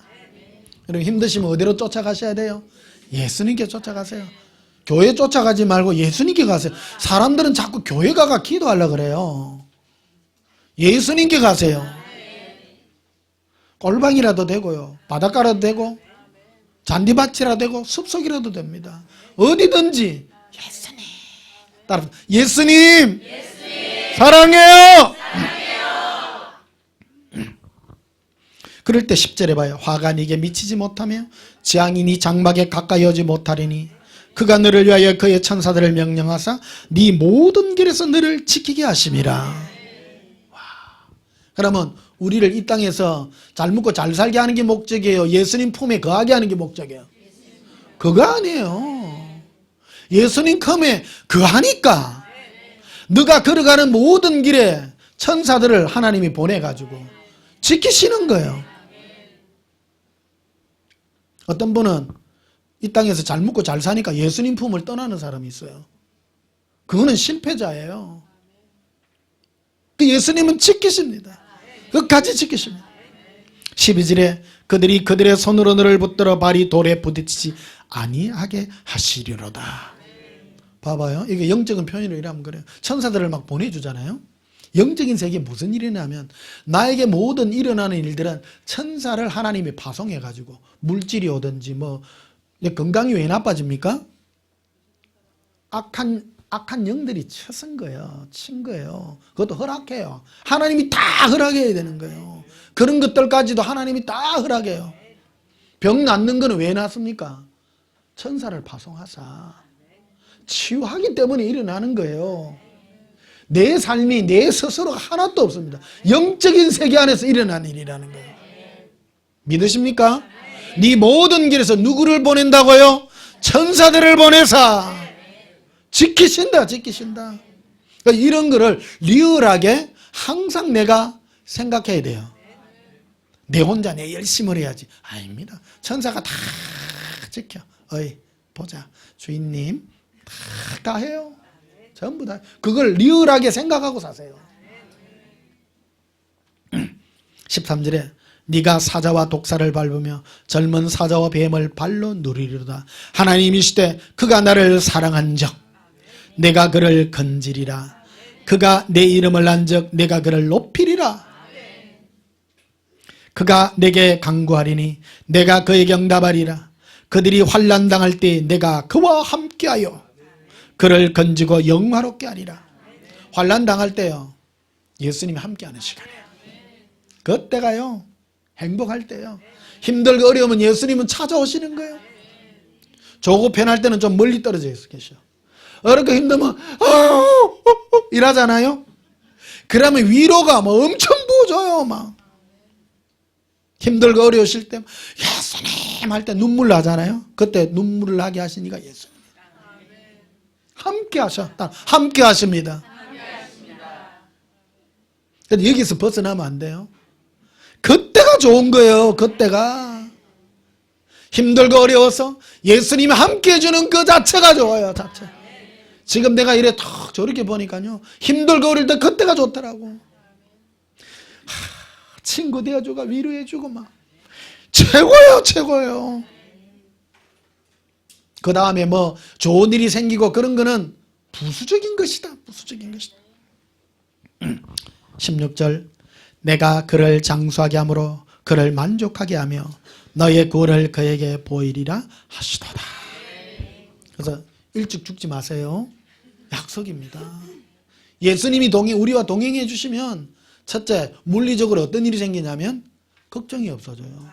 Speaker 1: 여러분 힘드시면 어디로 쫓아가셔야 돼요? 예수님께 쫓아가세요. 교회 쫓아가지 말고 예수님께 가세요. 사람들은 자꾸 교회 가가 기도하려고 그래요. 예수님께 가세요. 꼴방이라도 되고요, 바닷가라도 되고, 잔디밭이라도 되고, 숲속이라도 됩니다. 어디든지 예수님 따라, 예수님, 사랑해요. 그럴 때 10절에 봐요. 화가 네게 미치지 못하며 재앙이 네 장막에 가까이 오지 못하리니 그가 너를 위하여 그의 천사들을 명령하사 네 모든 길에서 너를 지키게 하심이라. 와. 그러면 우리를 이 땅에서 잘 먹고 잘 살게 하는 게 목적이에요? 예수님 품에 거하게 하는 게 목적이에요? 그거 아니에요. 예수님 품에 거하니까 너가 걸어가는 모든 길에 천사들을 하나님이 보내가지고 지키시는 거예요. 어떤 분은 이 땅에서 잘 먹고 잘 사니까 예수님 품을 떠나는 사람이 있어요. 그거는 실패자예요. 그 예수님은 지키십니다. 끝까지 지키십니다. 12절에 그들이 그들의 손으로 너를 붙들어 발이 돌에 부딪히지 아니하게 하시리로다. 봐봐요. 이게 영적인 표현으로 이러면 그래요. 천사들을 막 보내주잖아요. 영적인 세계에 무슨 일이 나면 나에게 모든 일어나는 일들은 천사를 하나님이 파송해가지고 물질이 오든지 뭐 건강이 왜 나빠집니까? 악한 영들이 쳐선 거예요. 친 거예요. 그것도 허락해요. 하나님이 다 허락해야 되는 거예요. 그런 것들까지도 하나님이 다 허락해요. 병 낫는 거는 왜 낫습니까? 천사를 파송하사 치유하기 때문에 일어나는 거예요. 내 삶이 내 스스로가 하나도 없습니다. 영적인 세계 안에서 일어나는 일이라는 거예요. 믿으십니까? 네 모든 길에서 누구를 보낸다고요? 천사들을 보내사 지키신다. 지키신다. 그러니까 이런 거를 리얼하게 항상 내가 생각해야 돼요. 내 혼자 내 열심을 해야지. 아닙니다. 천사가 다 지켜. 어이 보자 주인님 다 해요. 전부 다. 그걸 리얼하게 생각하고 사세요. 13절에 네가 사자와 독사를 밟으며 젊은 사자와 뱀을 발로 누리리로다. 하나님이시되 그가 나를 사랑한즉 내가 그를 건지리라. 그가 내 이름을 안즉 내가 그를 높이리라. 그가 내게 간구하리니 내가 그에게 응답하리라. 그들이 환난 당할 때 내가 그와 함께하여 그를 건지고 영화롭게 하리라. 환난 당할 때요, 예수님이 함께하는 시간이에요. 그때가요, 행복할 때요. 힘들고 어려우면 예수님은 찾아오시는 거예요. 조급해할 때는 좀 멀리 떨어져 계셔. 어렵고 힘들면 이러잖아요. 그러면 위로가 뭐 엄청 부어줘요. 막 힘들고 어려우실 때 예수님 할 때 눈물 나잖아요. 그때 눈물을 나게 하시니까 예수님 함께 하셨다. 함께 하십니다. 근데 여기서 벗어나면 안 돼요. 그때가 좋은 거예요. 그때가 힘들고 어려워서 예수님이 함께 해주는 그 자체가 좋아요. 자체. 지금 내가 이래 턱 저렇게 보니까요, 힘들고 어릴 때 그때가 좋더라고. 친구 되어주고 위로해주고 막 최고예요. 최고예요. 그 다음에 뭐 좋은 일이 생기고 그런 거는 부수적인 것이다. 부수적인 것이다. 16절 내가 그를 장수하게 함으로 그를 만족하게 하며 너의 구원을 그에게 보이리라 하시도다. 그래서 일찍 죽지 마세요. 약속입니다. 예수님이 우리와 동행해 주시면 첫째, 물리적으로 어떤 일이 생기냐면 걱정이 없어져요.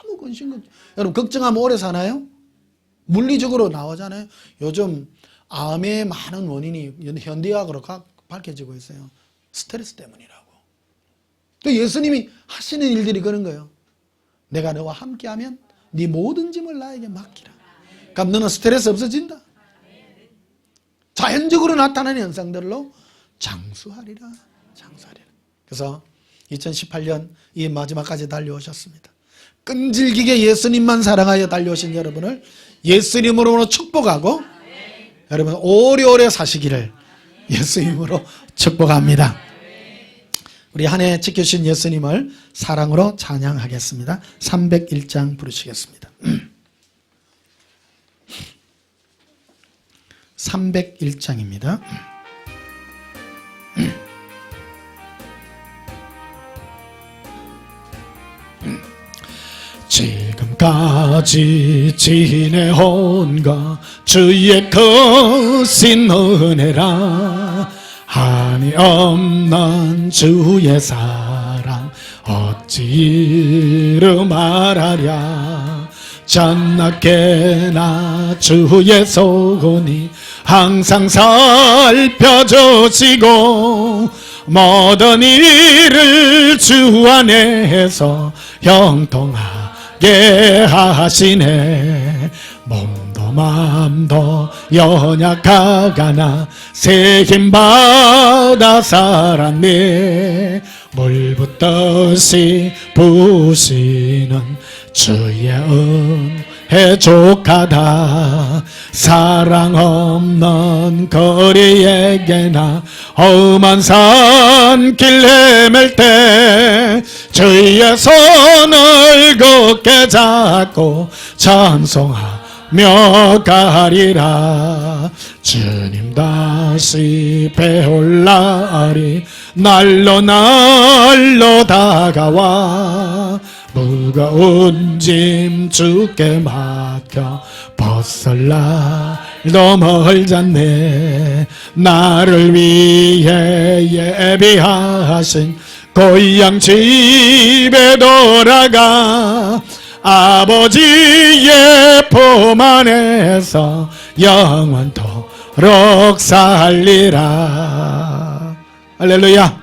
Speaker 1: 아무 근심. 여러분 걱정하면 오래 사나요? 물리적으로 나오잖아요. 요즘 암의 많은 원인이 현대의학으로 밝혀지고 있어요. 스트레스 때문이라고. 또 예수님이 하시는 일들이 그런 거예요. 내가 너와 함께하면 네 모든 짐을 나에게 맡기라. 그럼 너는 스트레스 없어진다. 자연적으로 나타나는 현상들로 장수하리라. 장수하리라. 그래서 2018년 이 마지막까지 달려오셨습니다. 끈질기게 예수님만 사랑하여 달려오신 여러분을 예수님으로 축복하고 여러분 오래오래 사시기를 예수님으로 축복합니다. 우리 한 해 지켜주신 예수님을 사랑으로 찬양하겠습니다. 301장 부르시겠습니다. 301장입니다. 지금까지 지내온 것 주의 크신 은혜라 한이 없는 주의 사랑 어찌 이루 말하랴 전나게나 주의 소원이 항상 살펴주시고 모든 일을 주 안에서 형통하게 하시네 몸도 마음도 연약하가나 새 힘받아 살았네 물붓듯이 부으시는 주의 은혜 족하다 사랑 없는 거리에게나 험한 산길 헤맬 때 주의 손을 굳게 잡고 찬송하며 가리라 주님 다시 배울 날이 날로 다가와 무거운 짐 주께 맡겨 벗을 날도 멀잖네 나를 위해 예비하신 고향 집에 돌아가 아버지의 품 안에서 영원토록 살리라 할렐루야.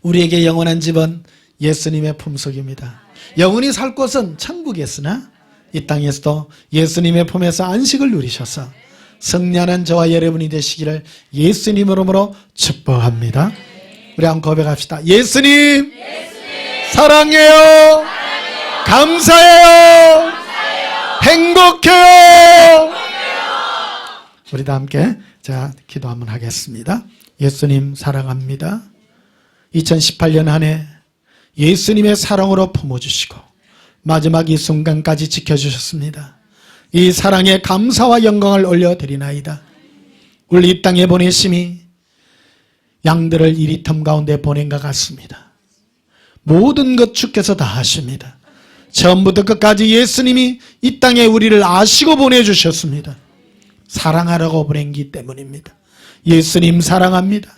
Speaker 1: 우리에게 영원한 집은 예수님의 품속입니다. 영원히 살 곳은 천국이었으나 이 땅에서도 예수님의 품에서 안식을 누리셔서 승리하는 저와 여러분이 되시기를 예수님으로 축복합니다. 우리 한번 고백합시다. 예수님, 사랑해요. 감사해요. 행복해요. 우리 다 함께 자 기도 한번 하겠습니다. 예수님 사랑합니다. 2018년 한 해 예수님의 사랑으로 품어주시고 마지막 이 순간까지 지켜주셨습니다. 이 사랑에 감사와 영광을 올려드리나이다. 우리 이 땅에 보내심이 양들을 2리텀 가운데 보낸 것 같습니다. 모든 것 주께서 다 하십니다. 처음부터 끝까지 예수님이 이 땅에 우리를 아시고 보내주셨습니다. 사랑하라고 보낸기 때문입니다. 예수님 사랑합니다.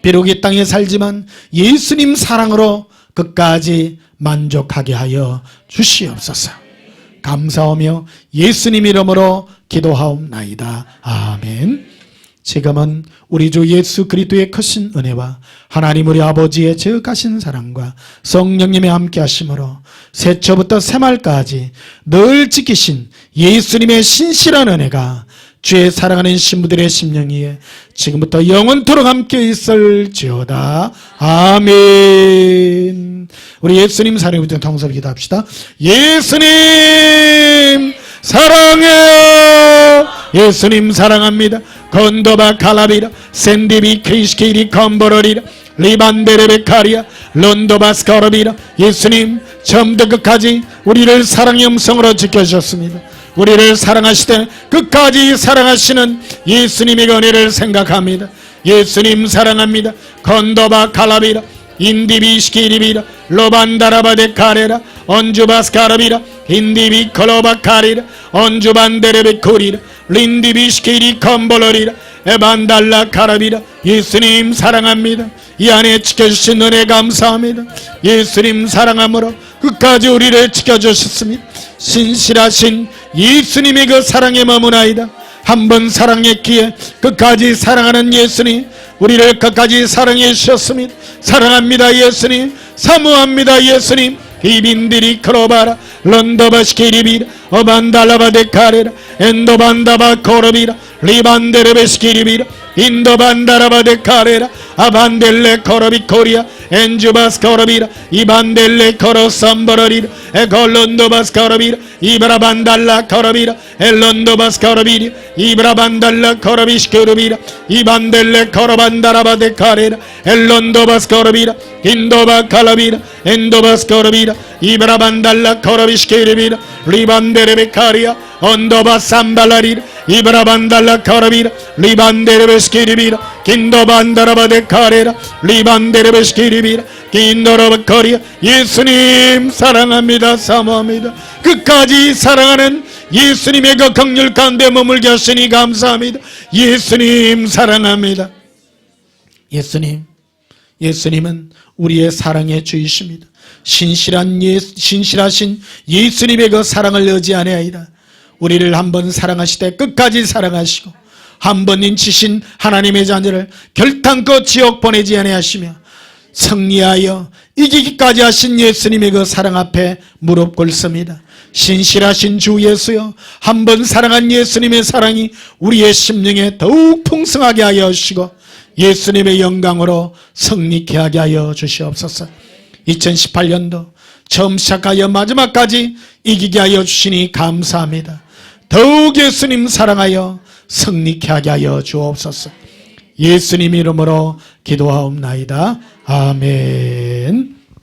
Speaker 1: 비록 이 땅에 살지만 예수님 사랑으로 끝까지 만족하게 하여 주시옵소서. 감사하며 예수님 이름으로 기도하옵나이다. 아멘. 지금은 우리 주 예수 그리스도의 크신 은혜와 하나님 우리 아버지의 저역하신 사랑과 성령님의 함께 하심으로 새초부터 새말까지 늘 지키신 예수님의 신실한 은혜가 주의 사랑하는 신부들의 심령 위에 지금부터 영원토록 함께 있을지어다. 아멘. 우리 예수님 사랑부터 통성을 기도합시다. 예수님 사랑해요. 예수님 사랑합니다. 건도바 칼라비라 샌디비 크리스키리 컴보러리라 리반데레베카리아 론도바스카르비라 예수님 처음부터 끝까지 우리를 사랑의 음성으로 지켜주셨습니다. 우리를 사랑하시되 끝까지 사랑하시는 예수님의 은혜를 생각합니다. 예수님 사랑합니다. 건도바 칼라비라 인디비시키리비라 로반다라바데카레라 언주바스카르비라 인디비콜로바카리라 언주반데레베코리라 린디비시키리 컴볼러리라 에반달라 카라비라 예수님 사랑합니다. 이 안에 지켜주신 은혜 감사합니다. 예수님 사랑함으로 끝까지 우리를 지켜주셨습니다. 신실하신 예수님의 그 사랑에 머무나이다. 한번 사랑했기에 끝까지 사랑하는 예수님 우리를 끝까지 사랑해 주셨습니다. 사랑합니다 예수님. 사모합니다 예수님. 이빈디리 크로바라 런더바시키리비라 어반달라바데카레라 엔도반다바 코르비라 리반데르베시키리비라 인도반다라바데카레라 아반델레 코로비 코리아 엔주바스 코로비라 이반델레 코로 삼버러리라 에콜론도바스 코로비라 이브라반달라 코로비라 엘론도바스 코로비리 이브라반달라 코로비시코르비라 이반델레 코로반다라바데 카레라 엘론도바스 코로비라 인도바 칼라비라 엔도바스 코로비라 이브라반달라 코로비시코르비라 리반데레베 카리아 온도바 삼발라리라 이브라반달라 코로비라 리반데레베시코르비라 긴도반다라바데 카레라 리반데레베시코르비라 긴도라바 코리아 예수님 사랑합니다. 사모합니다. 끝까지 사랑하는 예수님의 그 긍휼 가운데 머물게 하시니 감사합니다. 예수님 사랑합니다. 예수님은 우리의 사랑의 주이십니다. 신실하신 예수님의 그 사랑을 의지하나이다. 우리를 한번 사랑하시되 끝까지 사랑하시고 한 번 인치신 하나님의 자녀를 결단코 지옥 보내지 아니하시며 승리하여 이기기까지 하신 예수님의 그 사랑 앞에 무릎 꿇습니다. 신실하신 주 예수여, 한 번 사랑한 예수님의 사랑이 우리의 심령에 더욱 풍성하게 하여 주시고 예수님의 영광으로 승리케 하게 하여 주시옵소서. 2018년도 처음 시작하여 마지막까지 이기게 하여 주시니 감사합니다. 더욱 예수님 사랑하여 승리케 하게 하여 주옵소서. 예수님 이름으로 기도하옵나이다. 아멘.